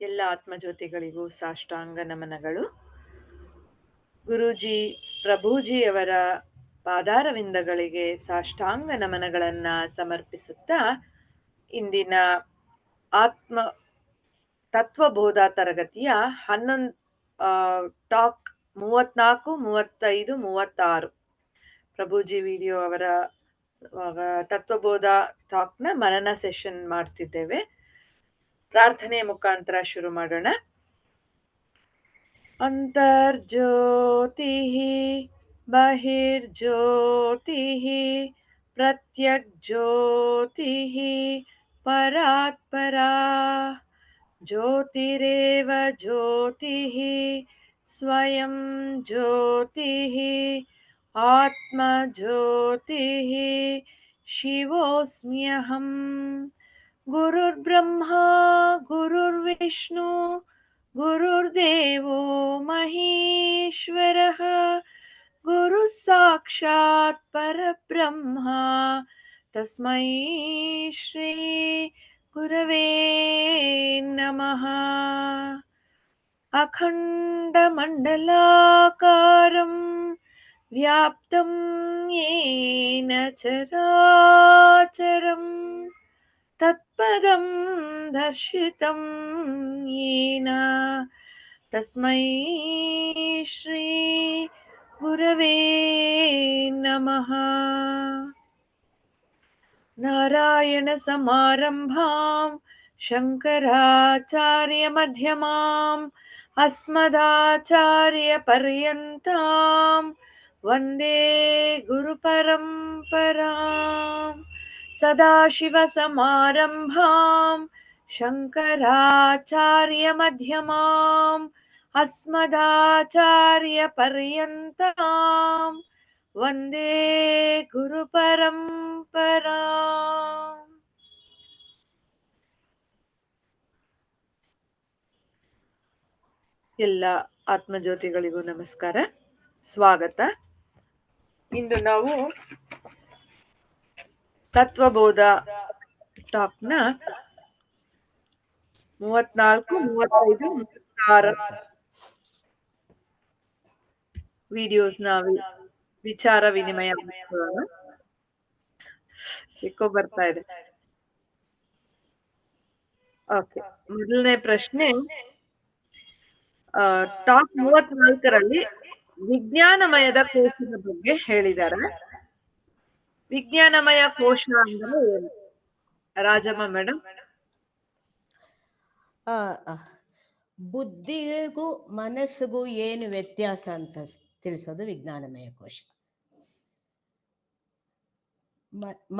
ಎಲ್ಲ ಆತ್ಮಜ್ಯೋತಿಗಳಿಗೂ ಸಾಷ್ಟಾಂಗ ನಮನಗಳು. ಗುರೂಜಿ ಪ್ರಭುಜಿಯವರ ಪಾದಾರವಿಂದಗಳಿಗೆ ಸಾಷ್ಟಾಂಗ ನಮನಗಳನ್ನ ಸಮರ್ಪಿಸುತ್ತಾ ಇಂದಿನ ಆತ್ಮ ತತ್ವಬೋಧ ತರಗತಿಯ 11 ಟಾಕ್ 34, 35, 36 ಪ್ರಭುಜಿ ವಿಡಿಯೋ ಅವರ ತತ್ವಬೋಧ ಟಾಕ್ನ ಮನನ ಸೆಷನ್ ಮಾಡ್ತಿದ್ದೇವೆ. ಪ್ರಾರ್ಥನೆಯ ಮುಖಾಂತರ ಶುರು ಮಾಡೋಣ. ಅಂತರ್ಜ್ಯೋತಿಃ ಬಹಿರ್ಜ್ಯೋತಿಃ ಪ್ರತ್ಯಗ್ಜ್ಯೋತಿಃ ಪರಾತ್ಪರಾ ಜ್ಯೋತಿರೇವ ಜ್ಯೋತಿಃ ಸ್ವಯಂ ಜ್ಯೋತಿಃ ಆತ್ಮಜ್ಯೋತಿಃ ಶಿವೋಸ್ಮ್ಯಹಂ. ಗುರುರ್ಬ್ರಹ್ಮಾ ಗುರುರ್ವಿಷ್ಣು ಗುರುರ್ದೇವೋ ಮಹೇಶ್ವರಃ ಗುರು ಸಾಕ್ಷಾತ್ ಪರಬ್ರಹ್ಮ ತಸ್ಮೈ ಶ್ರೀ ಗುರವೇ ನಮಃ. ಅಖಂಡಮಂಡಲಾಕಾರಂ ವ್ಯಾಪ್ತಂ ಯೇನ ಚರಾಚರಂ ತತ್ಪದಂ ದರ್ಶಿತಂ ಯೇನ ತಸ್ಮೈ ಶ್ರೀ ಗುರವೇ ನಮಃ. ನಾರಾಯಣ ಸಮಾರಂಭಾಂ ಶಂಕರಾಚಾರ್ಯ ಮಧ್ಯಮಾಂ ಅಸ್ಮದಾಚಾರ್ಯ ಪರ್ಯಂತಾಂ ವಂದೇ ಗುರು ಪರಂಪರಾಂ. ಸದಾಶಿವ ಸಮಾರಂಭಾಂ ಶಂಕರಾಚಾರ್ಯ ಮಧ್ಯಮಾಂ ಅಸ್ಮದಾಚಾರ್ಯ ಪರ್ಯಂತಾಂ ವಂದೇ ಗುರು ಪರಂಪರಾಂ. ಎಲ್ಲ ಆತ್ಮಜ್ಯೋತಿಗಳಿಗೂ ನಮಸ್ಕಾರ, ಸ್ವಾಗತ. ಇಂದು ನಾವು ತತ್ವಬೋಧ ಟಾಕ್ನ 34, 35, 36 ವಿಡಿಯೋಸ್ನ ವಿಚಾರ ವಿನಿಮಯ ಮಾಡೋಣ. ಎಕೋ ಬರ್ತಾ ಇದೆ. ಓಕೆ, ಮೊದಲನೇ ಪ್ರಶ್ನೆ. ಟಾಕ್ 34ರಲ್ಲಿ ವಿಜ್ಞಾನಮಯದ ಕೋಶದ ಬಗ್ಗೆ ಹೇಳಿದ್ದಾರೆ. ವಿಜ್ಞಾನಮಯ ಕೋಶ ಅಂದ್ರೆ ಏನು? ರಾಜಮ್ಮ ಮೇಡಮ್. ಬುದ್ಧಿಗೂ ಮನಸ್ಸಿಗೂ ಏನು ವ್ಯತ್ಯಾಸ ಅಂತ ತಿಳಿಸೋದು ವಿಜ್ಞಾನಮಯ ಕೋಶ.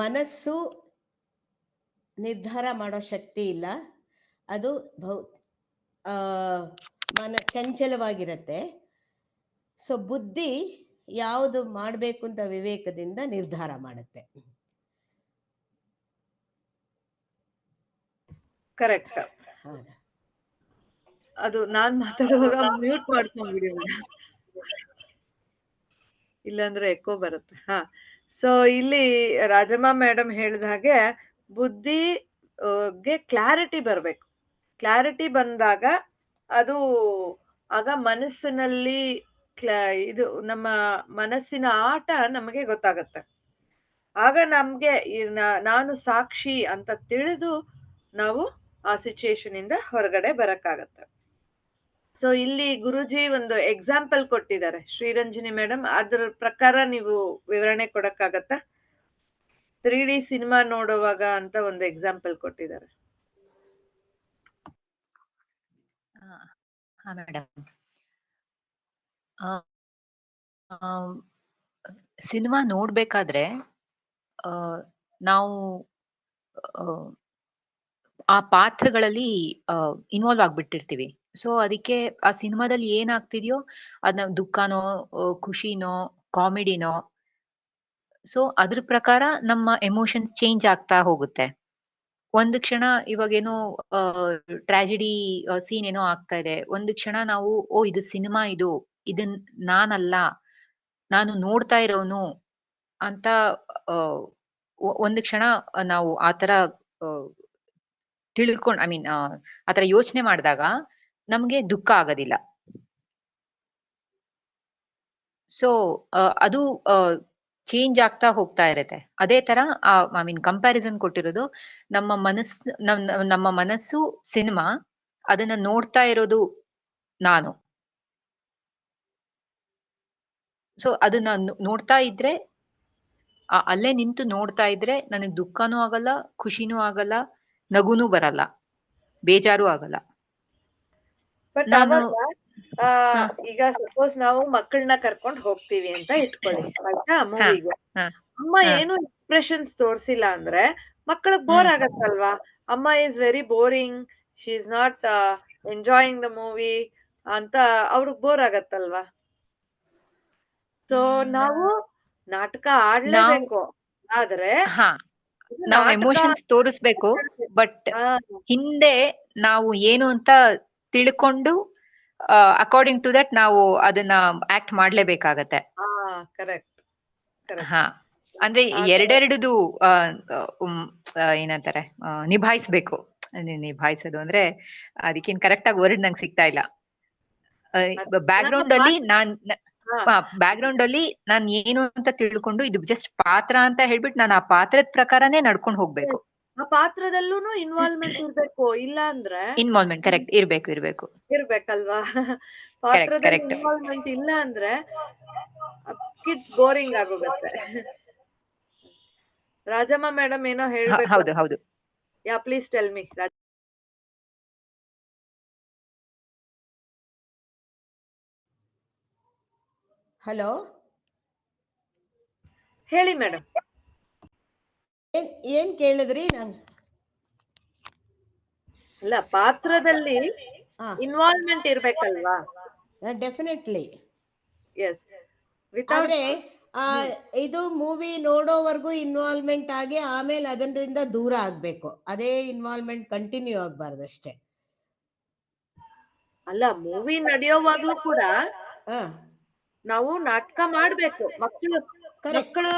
ಮನಸ್ಸು ನಿರ್ಧಾರ ಮಾಡೋ ಶಕ್ತಿ ಇಲ್ಲ, ಅದು ಚಂಚಲವಾಗಿರತ್ತೆ. ಸೊ ಬುದ್ಧಿ ಯಾವುದು ಮಾಡಬೇಕು ಅಂತ ವಿವೇಕದಿಂದ ನಿರ್ಧಾರ ಮಾಡುತ್ತೆ. ಕರೆಕ್ಟ್. ಅದು ನಾನ್ ಮಾತಾಡುವಾಗ ಮ್ಯೂಟ್ ಮಾಡ್ಕೊಂಡ್ಬಿಡಿ, ಇಲ್ಲಾಂದ್ರೆ ಎಕೋ ಬರುತ್ತೆ. ಸೊ ಇಲ್ಲಿ ರಾಜಮ್ಮ ಮೇಡಮ್ ಹೇಳಿದ ಹಾಗೆ ಬುದ್ಧಿಗೆ ಕ್ಲಾರಿಟಿ ಬರ್ಬೇಕು. ಕ್ಲಾರಿಟಿ ಬಂದಾಗ ಅದು ಆಗ ಮನಸ್ಸಿನಲ್ಲಿ ಇದು ನಮ್ಮ ಮನಸ್ಸಿನ ಆಟ ನಮಗೆ ಗೊತ್ತಾಗತ್ತೆ. ಆಗ ನಮ್ಗೆ ನಾನು ಸಾಕ್ಷಿ ಅಂತ ತಿಳಿದು ನಾವು ಆ ಸಿಚುಯೇಷನ್ ಇಂದ ಹೊರಗಡೆ ಬರಕ್ಕಾಗತ್ತೆ. ಸೊ ಇಲ್ಲಿ ಗುರುಜಿ ಒಂದು ಎಕ್ಸಾಂಪಲ್ ಕೊಟ್ಟಿದ್ದಾರೆ, ಶ್ರೀರಂಜನಿ ಮೇಡಮ್. ಅದ್ರ ಪ್ರಕಾರ ನೀವು ವಿವರಣೆ ಕೊಡಕ್ಕಾಗತ್ತಾ? 3D ಸಿನಿಮಾ ನೋಡುವಾಗ ಅಂತ ಒಂದು ಎಕ್ಸಾಂಪಲ್ ಕೊಟ್ಟಿದ್ದಾರೆ. ಮೇಡಮ್, ಸಿನಿಮಾ ನೋಡ್ಬೇಕಾದ್ರೆ ನಾವು ಆ ಪಾತ್ರಗಳಲ್ಲಿ ಇನ್ವಾಲ್ವ್ ಆಗ್ಬಿಟ್ಟಿರ್ತೀವಿ. ಸೊ ಅದಕ್ಕೆ ಆ ಸಿನಿಮಾದಲ್ಲಿ ಏನಾಗ್ತಿದ್ಯೋ ಅದನ್ನ ದುಃಖನೋ, ಖುಷಿನೋ, ಕಾಮಿಡಿನೋ, ಸೊ ಅದ್ರ ಪ್ರಕಾರ ನಮ್ಮ ಎಮೋಷನ್ಸ್ ಚೇಂಜ್ ಆಗ್ತಾ ಹೋಗುತ್ತೆ. ಒಂದು ಕ್ಷಣ ಇವಾಗೇನೋ ಟ್ರಾಜಿಡಿ ಸೀನ್ ಏನೋ ಆಗ್ತಾ ಇದೆ, ಒಂದು ಕ್ಷಣ ನಾವು ಇದು ಸಿನಿಮಾ, ಇದನ್ ನಾನಲ್ಲ, ನಾನು ನೋಡ್ತಾ ಇರೋನು ಅಂತ ಒಂದು ಕ್ಷಣ ನಾವು ಆತರ ಐ ಮೀನ್ ಆತರ ಯೋಚನೆ ಮಾಡಿದಾಗ ನಮ್ಗೆ ದುಃಖ ಆಗೋದಿಲ್ಲ. ಸೊ ಅದು ಚೇಂಜ್ ಆಗ್ತಾ ಹೋಗ್ತಾ ಇರುತ್ತೆ. ಅದೇ ತರ ಐ ಮೀನ್ ಕಂಪ್ಯಾರಿಸನ್ ಕೊಟ್ಟಿರೋದು ನಮ್ಮ ಮನಸ್ಸು ಸಿನಿಮಾ, ಅದನ್ನ ನೋಡ್ತಾ ಇರೋದು ನಾನು. ಸೊ ಅದನ್ನ ನೋಡ್ತಾ ಇದ್ರೆ ಅಲ್ಲೇ ನಿಂತು ನೋಡ್ತಾ ಇದ್ರೆ ನನಗೆ ದುಃಖನೂ ಆಗಲ್ಲ, ಖುಷಿನೂ ಆಗಲ್ಲ, ನಗುನೂ ಬರಲ್ಲ, ಬೇಜಾರು ಆಗಲ್ಲ. ಬಟ್ ನಾನು ಅವಾಗ ಹ ಈಗ ಸಪೋಸ್ ನಾವು ಮಕ್ಕಳನ್ನ ಕರ್ಕೊಂಡ್ ಹೋಗ್ತೀವಿ ಅಂತ ಇಟ್ಕೊಳ್ಳಿ ಆಯ್ತಾ ಹ ಮೂವಿಗೆ. ಹ ಅಮ್ಮ ಹ ಏನು ಎಕ್ಸ್ಪ್ರೆಷನ್ಸ್ ತೋರ್ಸಿಲ್ಲ ಅಂದ್ರೆ ಮಕ್ಕಳಿಗೆ ಬೋರ್ ಆಗತ್ತಲ್ವಾ? ಅಮ್ಮ is very boring, she is not enjoying the movie ಅಂತ ಅವ್ರಿಗೆ ಬೋರ್ ಆಗತ್ತಲ್ವಾ? ಸೊ ನಾವು ನಾಟಕ ನಾವು ಆಡ್ಲೇಬೇಕು. ಆದ್ರೆ ಹಾ ಇದು ನಾವು ನಾಟಕ ಎಮೋಷನ್ಸ್ ತೋರಿಸ್ಬೇಕು, ಬಟ್ ಹಾ ಹಿಂದೆ ನಾವು ಏನು ಅಂತ ತಿಳ್ಕೊಂಡು ಅಕಾರ್ಡಿಂಗ್ ಟು ದಟ್ ನಾವು ಅದನ್ನ ಆಕ್ಟ್ ಮಾಡ್ಲೇಬೇಕಾಗತ್ತೆ. ಹಾ ಕರೆಕ್ಟ್ ಕರೆಕ್ಟ್. ಹಾ ಅಂದ್ರೆ ಆತರ ಎರಡೆರಡುದು ಏನಂತಾರೆ ನಿಭಾಯಿಸ್ಬೇಕು. ನಿಭಾಯಿಸೋದು ಅಂದ್ರೆ ಅದಕ್ಕೇನ್ ಕರೆಕ್ಟ್ ಆಗಿ ವರ್ಡ್ ನಂಗೆ ಸಿಗ್ತಾ ಇಲ್ಲ. ಬ್ಯಾಕ್ಗ್ರೌಂಡ್ ಅಲ್ಲಿ ಹಾ ಬ್ಯಾಕ್ಗ್ರೌಂಡ್ ಅಲ್ಲಿ ನಾನ್ ಏನು ಅಂತ ತಿಳ್ಕೊಂಡು ಇದು ಜಸ್ಟ್ ಪಾತ್ರ ಅಂತ ಹೇಳ್ಬಿಟ್ಟು ನಾನು ಆ ಪಾತ್ರದ ಪ್ರಕಾರನೇ ನಡ್ಕೊಂಡು ಹೋಗ್ಬೇಕು. ಆ ಪಾತ್ರದಲ್ಲೂನು ಇನ್ವಾಲ್ವ್ಮೆಂಟ್ ಇರ್ಬೇಕು, ಇಲ್ಲ ಅಂದ್ರೆ ಇನ್ವಾಲ್ವ್ಮೆಂಟ್ ಕರೆಕ್ಟ್ ಇರ್ಬೇಕು. ಇರ್ಬೇಕಲ್ವಾ? ಕರೆಕ್ಟ್ ಪಾತ್ರದಲ್ಲಿ ಕರೆಕ್ಟ್ ಇನ್ವಾಲ್ವ್ಮೆಂಟ್ ಇಲ್ಲ ಅಂದ್ರೆ ಕಿಡ್ಸ್ ಬೋರಿಂಗ್ ಆಗೋಗತ್ತೆ. ರಾಜಮ್ಮ ಮೇಡಮ್ ಏನೋ ಹೇಳ್ಬೇಕು. ಹೌದು ಹೌದು. ಯಾ ಪ್ಲೀಸ್ ಟೆಲ್ ಮಿ. ಹಲೋ, ಹೇಳಿ ಮೇಡಮ್. ಏನ್ ಕೇಳಿದ್ರಿ? ಅಲ್ಲ, ಪಾತ್ರದಲ್ಲಿ ಇನ್ವಾಲ್ವ್ಮೆಂಟ್ ಇರ್ಬೇಕಲ್ವಾ? ಡೆಫಿನೆಟ್ಲಿ. ಎಸ್, ವಿತೌಟ್ ಆದ್ರೆ ಇದು ಮೂವಿ ನೋಡೋವರೆಗೂ ಇನ್ವಾಲ್ವ್ಮೆಂಟ್ ಆಗಿ ಆಮೇಲೆ ಅದರಿಂದ ದೂರ ಆಗ್ಬೇಕು. ಅದೇ ಇನ್ವಾಲ್ವ್ಮೆಂಟ್ ಕಂಟಿನ್ಯೂ ಆಗ್ಬಾರ್ದು ಅಷ್ಟೇ. ಅಲ್ಲ, ಮೂವಿ ನಡೆಯೋವಾಗ್ಲೂ ಕೂಡ ನಾವು ನಾಟಕ ಮಾಡ್ಬೇಕು. ಮಕ್ಕಳು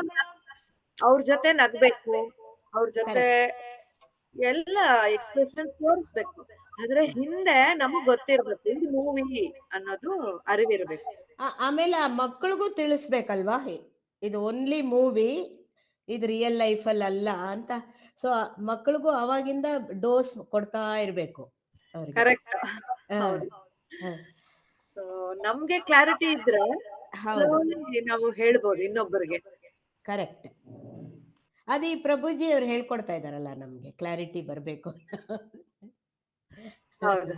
ಅವ್ರ ಜೊತೆ ನಗ್ಬೇಕು, ಅವ್ರ ಜೊತೆ ಎಲ್ಲ ಎಕ್ಸ್ಪ್ರೆಷನ್ ತೋರಿಸ್ಬೇಕು. ಆದ್ರೆ ಹಿಂದೆ ನಮಗ್ ಗೊತ್ತಿರ್ಬೇಕು ಇದು ಮೂವಿ ಅನ್ನೋದು ಅರಿವಿರ್ಬೇಕು. ಆಮೇಲೆ ಆ ಮಕ್ಕಳಿಗೂ ತಿಳಿಸ್ಬೇಕಲ್ವಾ, ಇದು ಓನ್ಲಿ ಮೂವಿ, ಇದು ರಿಯಲ್ ಲೈಫ್ ಅಲ್ಲಿ ಅಲ್ಲ ಅಂತ. ಸೊ ಮಕ್ಕಳಿಗೂ ಅವಾಗಿಂದ ಡೋಸ್ ಕೊಡ್ತಾ ಇರ್ಬೇಕು ಅವ್ರಿಗೆ. ಕರೆಕ್ಟ್. ನಮ್ಗೆ ಕ್ಲಾರಿಟಿ ಇದ್ರೆ ನಾವು ಹೇಳ್ಬೋದು ಇನ್ನೊಬ್ಬರಿಗೆ. ಕರೆಕ್ಟ್. ಅದೇ ಈ ಪ್ರಭುಜಿ ಅವ್ರು ಹೇಳ್ಕೊಡ್ತಾ ಇದಾರಲ್ಲ, ನಮ್ಗೆ ಕ್ಲಾರಿಟಿ ಬರ್ಬೇಕು. ಹೌದು,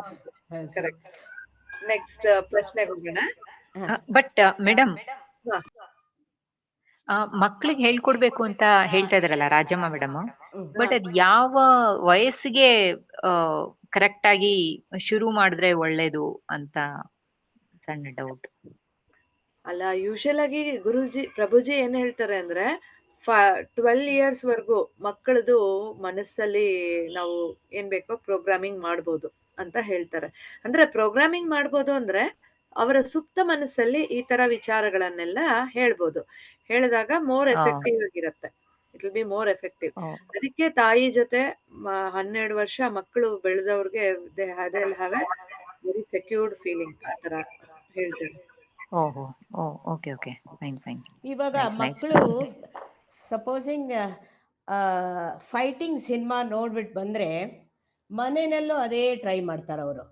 ಕರೆಕ್ಟ್. ನೆಕ್ಸ್ಟ್ ಪ್ರಶ್ನೆಗೆ ಹೋಗೋಣ. ಬಟ್ ಮೇಡಮ್, ಮಕ್ಳಿಗೆ ಹೇಳ್ಕೊಡ್ಬೇಕು ಅಂತ ಹೇಳ್ತಾ ಇದಾರಲ್ಲ ರಾಜಮ್ಮ ಮೇಡಮ್, ಬಟ್ ಅದ್ ಯಾವ ವಯಸ್ಸಿಗೆ ಕರೆಕ್ಟ್ ಆಗಿ ಶುರು ಮಾಡಿದ್ರೆ ಒಳ್ಳೇದು ಅಂತ ಸಣ್ಣ ಡೌಟ್. ಅಲ್ಲ, ಯೂಶಲ್ ಆಗಿ ಪ್ರಭುಜಿ ಏನ್ ಹೇಳ್ತಾರೆ ಅಂದ್ರೆ 12 years ವರ್ಗೂ ಮಕ್ಕಳದು ಮನಸ್ಸಲ್ಲಿ ನಾವು ಏನ್ ಬೇಕೋ ಪ್ರೋಗ್ರಾಮಿಂಗ್ ಮಾಡ್ಬೋದು ಅಂತ ಹೇಳ್ತಾರೆ. ಅಂದ್ರೆ ಪ್ರೋಗ್ರಾಮಿಂಗ್ ಮಾಡ್ಬೋದು ಅಂದ್ರೆ ಅವರ ಸುಪ್ತ ಮನಸ್ಸಲ್ಲಿ ಈ ತರ ವಿಚಾರಗಳನ್ನೆಲ್ಲ ಹೇಳ್ಬೋದು. ಹೇಳಿದಾಗ ಮೋರ್ ಎಫೆಕ್ಟಿವ್ ಆಗಿರತ್ತೆ. It will be more effective. ಅದಕ್ಕೆ ತಾಯಿ ಜೊತೆ 12 ವರ್ಷ ಮಕ್ಕಳು ಬೆಳೆದವ್ರಿಗೆ they have a very secured feeling ಆ ತರ ಹೇಳ್ತಾರೆ. Okay fine. ಇವಾಗ ಮಕ್ಕಳು ಸಪೋಸಿಂಗ್ ಫೈಟಿಂಗ್ ಸಿನಿಮಾ ನೋಡ್ಬಿಟ್ಟು ಬಂದ್ರೆ ಮನೆಯಲ್ಲೂ ಅದೇ ಟ್ರೈ ಮಾಡ್ತಾರೆ ಅವರು.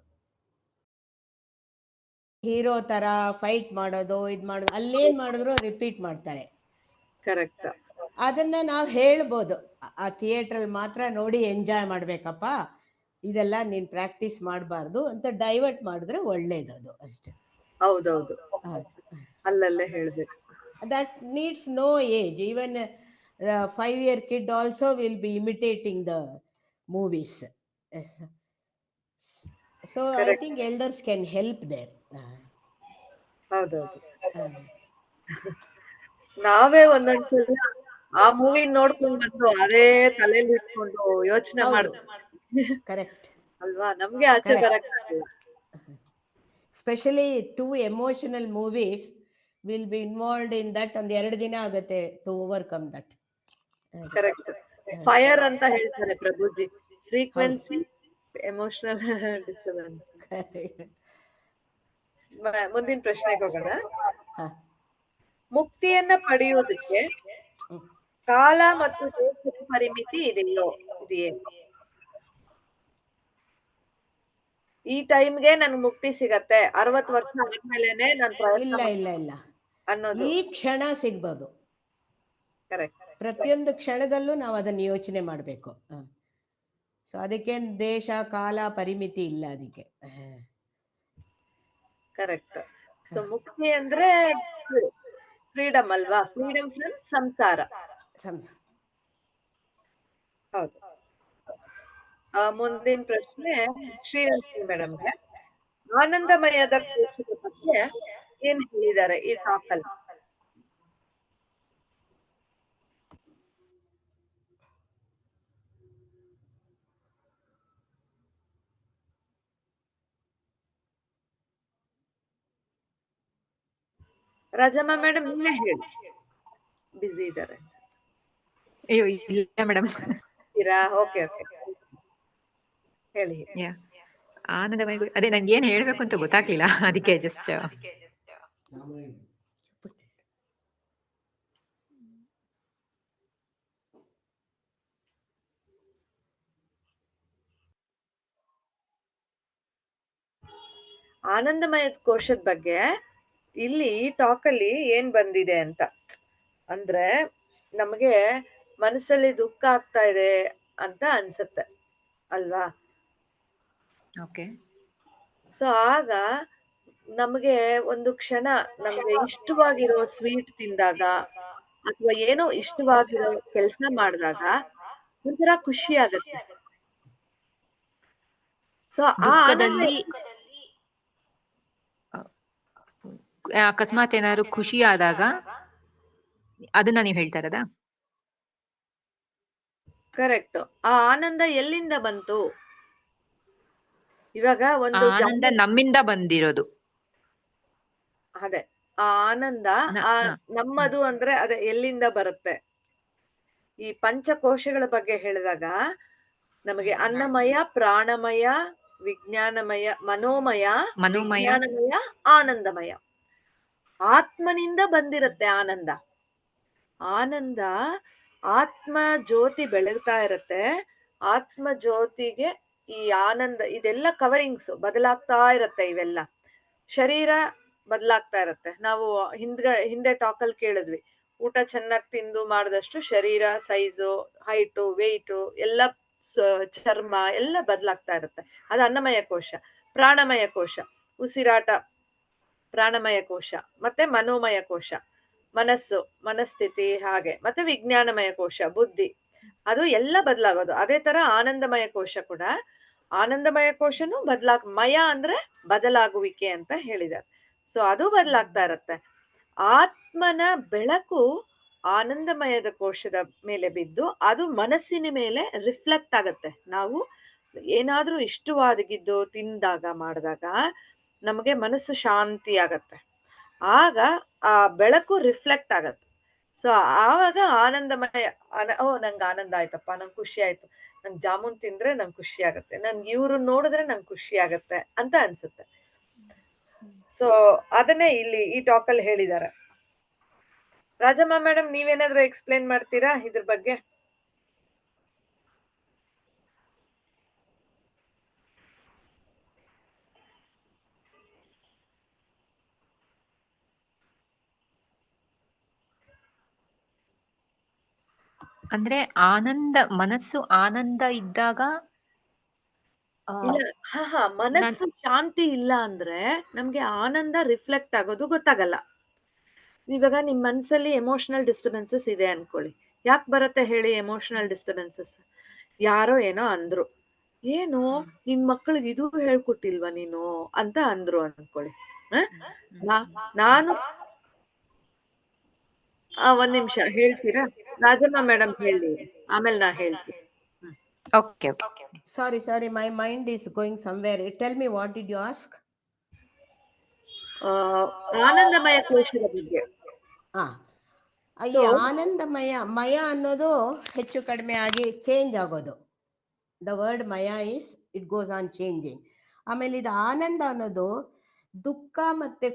ಹೀರೋ ತರ ಫೈಟ್ ಮಾಡೋದು, ಇದ್ ಮಾಡೋದು, ಅಲ್ಲೇನ್ ಮಾಡಿದ್ರು ರಿಪೀಟ್ ಮಾಡ್ತಾರೆ. ಕರೆಕ್ಟ್. ಅದನ್ನ ನಾವು ಹೇಳ್ಬೋದು, ಆ ಥಿಯೇಟ್ರಲ್ಲಿ ಮಾತ್ರ ನೋಡಿ ಎಂಜಾಯ್ ಮಾಡ್ಬೇಕಪ್ಪ, ಇದೆಲ್ಲ ನೀನ್ ಪ್ರಾಕ್ಟೀಸ್ ಮಾಡಬಾರ್ದು ಅಂತ ಡೈವರ್ಟ್ ಮಾಡಿದ್ರೆ ಒಳ್ಳೇದು, ಅದು ಅಷ್ಟೇ. ಹೌದೌದು, ಅಲ್ಲಲ್ಲೇ ಹೇಳ್ಬೇಕು. That needs no age. Even a 5-year kid also will be imitating the movies. So correct. I think elders can help there. ಹೌದೌದು. ನಾವೇ ಒಂದೊಂದ್ಸಲ ಆ ಮೂವಿ ನೋಡ್ಕೊಂಡ್ ಬಂದು ಅದೇ ತಲೆಯಲ್ಲಿ ಇಟ್ಕೊಂಡು ಯೋಚನೆ ಮಾಡ್ತೀವಿ. ಕರೆಕ್ಟ್ ಅಲ್ವಾ? ನಮ್ಗೆ ಆಚೆ ಬರಕ್ಕಾಗಲ್ಲ. Especially 2 emotional movies will be involved in that. ಒಂದ್ 2 ದಿನ ಆಗುತ್ತೆ to overcome that. Correct. Fire ಅಂತ ಹೇಳ್ತಾರೆ ಪ್ರಭುಜಿ. Frequency emotional disturbance. ಮುಂದಿನ ಪ್ರಶ್ನೆಗೆ ಹೋಗೋಣ. ಹ. ಮುಕ್ತಿಯನ್ನ ಪಡೆಯುವುದಕ್ಕೆ ಹ್ಮ್. ಕಾಲ ಮತ್ತು ದೇಶದ ಪರಿಮಿತಿ ಇದೆಯೇ? ಈ ಟೈಮ್ಗೆ ನನ್ಗೆ ಮುಕ್ತಿ ಸಿಗತ್ತೆ, 60 ವರ್ಷ ಆದ್ಮೇಲೆನೆ ನಾನು ಪ್ರಯತ್ನ ಇಲ್ಲ ಇಲ್ಲ ಇಲ್ಲ, ಅನ್ನೋದು ಈ ಕ್ಷಣ ಸಿಗ್ಬೋದು. ಕರೆಕ್ಟ್. ಪ್ರತಿಯೊಂದು ಕ್ಷಣದಲ್ಲೂ ನಾವು ಅದನ್ನ ಯೋಚನೆ ಮಾಡ್ಬೇಕು. ಸೊ ಅದಕ್ಕೆ ದೇಶ ಕಾಲ ಪರಿಮಿತಿ ಇಲ್ಲ ಅದಕ್ಕೆ. ಕರೆಕ್ಟ್. ಸೊ ಮುಕ್ತಿ ಅಂದ್ರೆ ಫ್ರೀಡಮ್ ಅಲ್ವಾ? ಫ್ರೀಡಮ್ ಫ್ರಮ್ ಸಂಸಾರ. ಹೌದು. ಮುಂದಿನ ಪ್ರಶ್ನೆ ಶ್ರೀಲಕ್ಷ್ಮಿ ಮೇಡಮ್ಗೆ. ಆನಂದಮಯದ ಕೋಶದ ಬಗ್ಗೆ ಏನ್ ಹೇಳಿದ್ದಾರೆ ಈ ಟಾಕ್ ಅಲ್ಲಿ? ರಾಜಮ್ಮ ಮೇಡಮ್ ನೀವೇ ಹೇಳಿ, ಬಿಸಿ ಇದ್ದಾರೆ ಅನ್ಸುತ್ತೆ. ಅಯ್ಯೋ ಇಲ್ಲ ಮೇಡಮ್. ಓಕೆ ಹೇಳಿ. ಆನಂದಮಯ ಅದೇ ನಂಗೆ ಏನ್ ಹೇಳ್ಬೇಕು ಅಂತ ಗೊತ್ತಾಗ್ಲಿಲ್ಲ, ಅದಕ್ಕೆ ಜಸ್ಟ್ ಆನಂದಮಯ ಕೋಶದ ಬಗ್ಗೆ ಇಲ್ಲಿ ಈ ಟಾಕ್ ಅಲ್ಲಿ ಏನ್ ಬಂದಿದೆ ಅಂತ ಅಂದ್ರೆ, ನಮಗೆ ಮನಸ್ಸಲ್ಲಿ ದುಃಖ ಆಗ್ತಾ ಇದೆ ಅಂತ ಅನ್ಸುತ್ತೆ ಅಲ್ವಾ? ಓಕೆ. ಸೊ ಆಗ ನಮಗೆ ಒಂದು ಕ್ಷಣ ನಮ್ಗೆ ಇಷ್ಟವಾಗಿರೋ ಸ್ವೀಟ್ ತಿಂದಾಗ ಅಥವಾ ಏನೋ ಇಷ್ಟವಾಗಿರೋ ಕೆಲಸ ಮಾಡಿದಾಗ ಒಂಥರ ಖುಷಿ ಆಗತ್ತೆ. ಸೊ ದುಃಖದಲ್ಲಿ ಅಕಸ್ಮಾತ್ ಏನಾದ್ರು ಖುಷಿ ಆದಾಗ ಅದನ್ನ ನೀವ್ ಹೇಳ್ತಾ ಇರೋದಾ? ಕರೆಕ್ಟ್. ಆ ಆನಂದ ಎಲ್ಲಿಂದ ಬಂತು? ಇವಾಗ ಒಂದು ಆನಂದ ನಮ್ಮಿಂದ ಬಂದಿರೋದು. ಅದೇ ಆ ಆನಂದ ನಮ್ಮದು ಅಂದ್ರೆ ಅದೇ ಎಲ್ಲಿಂದ ಬರುತ್ತೆ? ಈ ಪಂಚಕೋಶಗಳ ಬಗ್ಗೆ ಹೇಳಿದಾಗ ನಮಗೆ ಅನ್ನಮಯ, ಪ್ರಾಣಮಯ, ವಿಜ್ಞಾನಮಯ, ಮನೋಮಯ, ವಿಜ್ಞಾನಮಯ, ಆನಂದಮಯ. ಆತ್ಮನಿಂದ ಬಂದಿರತ್ತೆ ಆನಂದ. ಆನಂದ ಆತ್ಮ ಜ್ಯೋತಿ ಬೆಳಗ್ತಾ ಇರತ್ತೆ. ಆತ್ಮ ಜ್ಯೋತಿಗೆ ಈ ಆನಂದ ಇದೆಲ್ಲ ಕವರಿಂಗ್ಸ್ ಬದಲಾಗ್ತಾ ಇರತ್ತೆ. ಇವೆಲ್ಲ ಶರೀರ ಬದಲಾಗ್ತಾ ಇರತ್ತೆ. ನಾವು ಹಿಂದೆ ಟಾಕಲ್ ಕೇಳಿದ್ವಿ, ಊಟ ಚೆನ್ನಾಗಿ ತಿಂದು ಮಾಡಿದಷ್ಟು ಶರೀರ ಸೈಜು, ಹೈಟು, ವೆಯ್ಟು ಎಲ್ಲ ಚರ್ಮ ಎಲ್ಲ ಬದಲಾಗ್ತಾ ಇರುತ್ತೆ. ಅದು ಅನ್ನಮಯ ಕೋಶ. ಪ್ರಾಣಮಯ ಕೋಶ ಉಸಿರಾಟ, ಪ್ರಾಣಮಯ ಕೋಶ. ಮತ್ತೆ ಮನೋಮಯ ಕೋಶ ಮನಸ್ಥಿತಿ, ಹಾಗೆ ಮತ್ತೆ ವಿಜ್ಞಾನಮಯ ಕೋಶ ಬುದ್ಧಿ, ಅದು ಎಲ್ಲ ಬದಲಾಗೋದು. ಅದೇ ತರ ಆನಂದಮಯ ಕೋಶ ಕೂಡ, ಆನಂದಮಯ ಕೋಶನು ಮಯ ಅಂದ್ರೆ ಬದಲಾಗುವಿಕೆ ಅಂತ ಹೇಳಿದ್ದಾರೆ. ಸೊ ಅದು ಬದಲಾಗ್ತಾ ಇರತ್ತೆ. ಆತ್ಮನ ಬೆಳಕು ಆನಂದಮಯದ ಕೋಶದ ಮೇಲೆ ಬಿದ್ದು ಅದು ಮನಸ್ಸಿನ ಮೇಲೆ ರಿಫ್ಲೆಕ್ಟ್ ಆಗತ್ತೆ. ನಾವು ಏನಾದ್ರೂ ಇಷ್ಟವಾದಗಿದ್ದು ತಿಂದಾಗ ಮಾಡಿದಾಗ ನಮಗೆ ಮನಸ್ಸು ಶಾಂತಿ ಆಗತ್ತೆ. ಆಗ ಆ ಬೆಳಕು ರಿಫ್ಲೆಕ್ಟ್ ಆಗತ್ತೆ. ಸೊ ಆವಾಗ ಆನಂದಮಯ ನಂಗೆ ಆನಂದ ಆಯ್ತಪ್ಪ, ನಂಗೆ ಖುಷಿ ಆಯ್ತು, ನಂಗೆ ಜಾಮೂನ್ ತಿಂದ್ರೆ ನಂಗೆ ಖುಷಿ ಆಗತ್ತೆ, ನನ್ಗೆ ಇವ್ರು ನೋಡಿದ್ರೆ ನಂಗೆ ಖುಷಿ ಆಗತ್ತೆ ಅಂತ ಅನ್ಸುತ್ತೆ. ಸೊ ಅದನ್ನೇ ಇಲ್ಲಿ ಈ ಟಾಕ್ ಅಲ್ಲಿ ಹೇಳಿದ್ದಾರೆ. ರಾಜಮ್ಮ ಮೇಡಮ್ ನೀವೇನಾದ್ರೂ ಎಕ್ಸ್ಪ್ಲೇನ್ ಮಾಡ್ತೀರಾ ಇದ್ರ ಬಗ್ಗೆ? ಅಂದ್ರೆ ಆನಂದ, ಮನಸ್ಸು ಆನಂದ ಇದ್ದಾಗ ಮನಸ್ಸು ಶಾಂತಿ ಇಲ್ಲ ಅಂದ್ರೆ ನಮ್ಗೆ ಆನಂದ ರಿಫ್ಲೆಕ್ಟ್ ಆಗೋದು ಗೊತ್ತಾಗಲ್ಲ. ಇವಾಗ ನಿಮ್ ಮನ್ಸಲ್ಲಿ ಎಮೋಷನಲ್ ಡಿಸ್ಟರ್ಬೆನ್ಸಸ್ ಇದೆ ಅನ್ಕೊಳ್ಳಿ. ಯಾಕೆ ಬರುತ್ತೆ ಹೇಳಿ ಎಮೋಷನಲ್ ಡಿಸ್ಟರ್ಬೆನ್ಸಸ್? ಯಾರೋ ಏನೋ ಅಂದ್ರು, ಏನು ನಿನ್ ಮಕ್ಕಳಿಗೆ ಇದು ಹೇಳ್ಕೊಟ್ಟಿಲ್ವಾ ನೀನು ಅಂತ ಅಂದ್ರು ಅನ್ಕೊಳ್ಳಿ. ನಾನು ಒಂದ್ ನಿಮಿಷ ಹೇಳ್ತೀರಾ? ರಾಜಮ್ಮ ಮೇಡಮ್ ಹೇಳಿ, ಆಮೇಲೆ ನಾ ಹೇಳ್ತೀನಿ. Okay. Sorry, my mind is going somewhere. Tell me, what did you ask? ಆನಂದಮಯ ಕೋಶದ ಬಗ್ಗೆ. ಈ ಆನಂದಮಯ ಅನ್ನೋದು ಹೆಚ್ಚು ಕಡಿಮೆ ಆಗಿ ಚೇಂಜ್ ಆಗೋದು. ದ ವರ್ಡ್ ಮಯ is it goes on changing. ಆಮೇಲೆ ಇದು ಆನಂದ ಅನ್ನೋದು ದುಃಖ ಮತ್ತೆ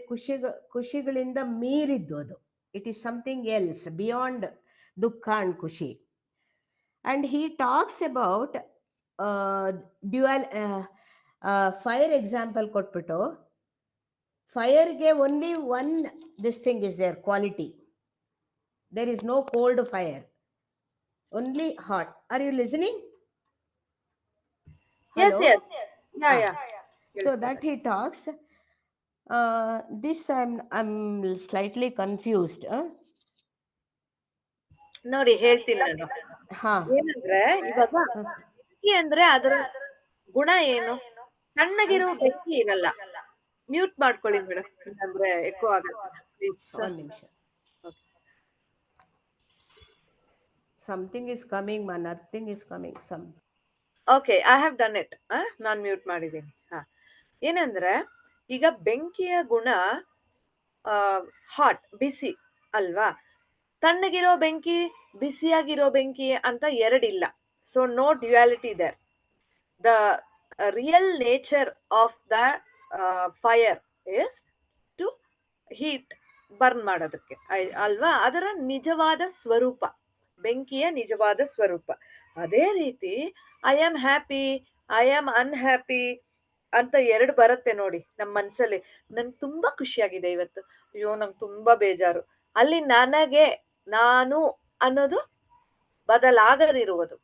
ಖುಷಿಗಳಿಂದ ಮೀರಿದ್ದು ಅದು. It is something else beyond ದುಃಖ ಅಂಡ್ ಖುಷಿ. And he talks about dual fire example ಕೊಟ್ಬಿಟ್ಟು, ಫೈರ್ಗೆ only one this thing is there quality. There is no cold fire, only hot. Are you listening? Yes, Hello? yes. Yeah, Ah. yeah. So that he talks. This I'm slightly confused. ನೋಡಿ ಹೇಳ್ತೀನಿ ನಾನು. ಹಾ. ಏನಂದ್ರೆ ಇವಾಗ ಬೆಂಕಿ ಅಂದ್ರೆ ಅದರ ಗುಣ ಏನು? ತಣ್ಣಗಿರೋ ಬೆಂಕಿ ಇರಲ್ಲ. ಮ್ಯೂಟ್ ಮಾಡ್ಕೊಳ್ಳಿ ಮೇಡಮ್, ಅಂದ್ರೆ ಎಕೋ ಆಗುತ್ತೆ ಪ್ಲೀಸ್. ಒಂದ್ ನಿಮಿಷ. Something is coming, nothing is coming. Okay, I have done it. ನಾನು ಮ್ಯೂಟ್ ಮಾಡಿದ್ದೀನಿ. ಏನಂದ್ರೆ ಈಗ ಬೆಂಕಿಯ ಗುಣ ಹಾಟ್, ಬಿಸಿ ಅಲ್ವಾ? ತಣ್ಣಗಿರೋ ಬೆಂಕಿ, ಬಿಸಿಯಾಗಿರೋ ಬೆಂಕಿ ಅಂತ ಎರಡಿಲ್ಲ. So no duality there. The real nature of the fire is to heat, burn ಮಾಡೋದಕ್ಕೆ ಅಲ್ವಾ? ಅದರ ನಿಜವಾದ ಸ್ವರೂಪ, ಬೆಂಕಿಯ ನಿಜವಾದ ಸ್ವರೂಪ. ಅದೇ ರೀತಿ I am happy, I am unhappy ಅಂತ ಎರಡು ಬರುತ್ತೆ ನೋಡಿ ನಮ್ಮ ಮನ್ಸಲ್ಲಿ. ನಂಗೆ ತುಂಬಾ ಖುಷಿಯಾಗಿದೆ ಇವತ್ತು, ಅಯ್ಯೋ ನಂಗೆ ತುಂಬಾ ಬೇಜಾರು. ಅಲ್ಲಿ ನನಗೆ, ನಾನು ಅನ್ನೋದು ಬದಲಾಗದಿರುವುದು.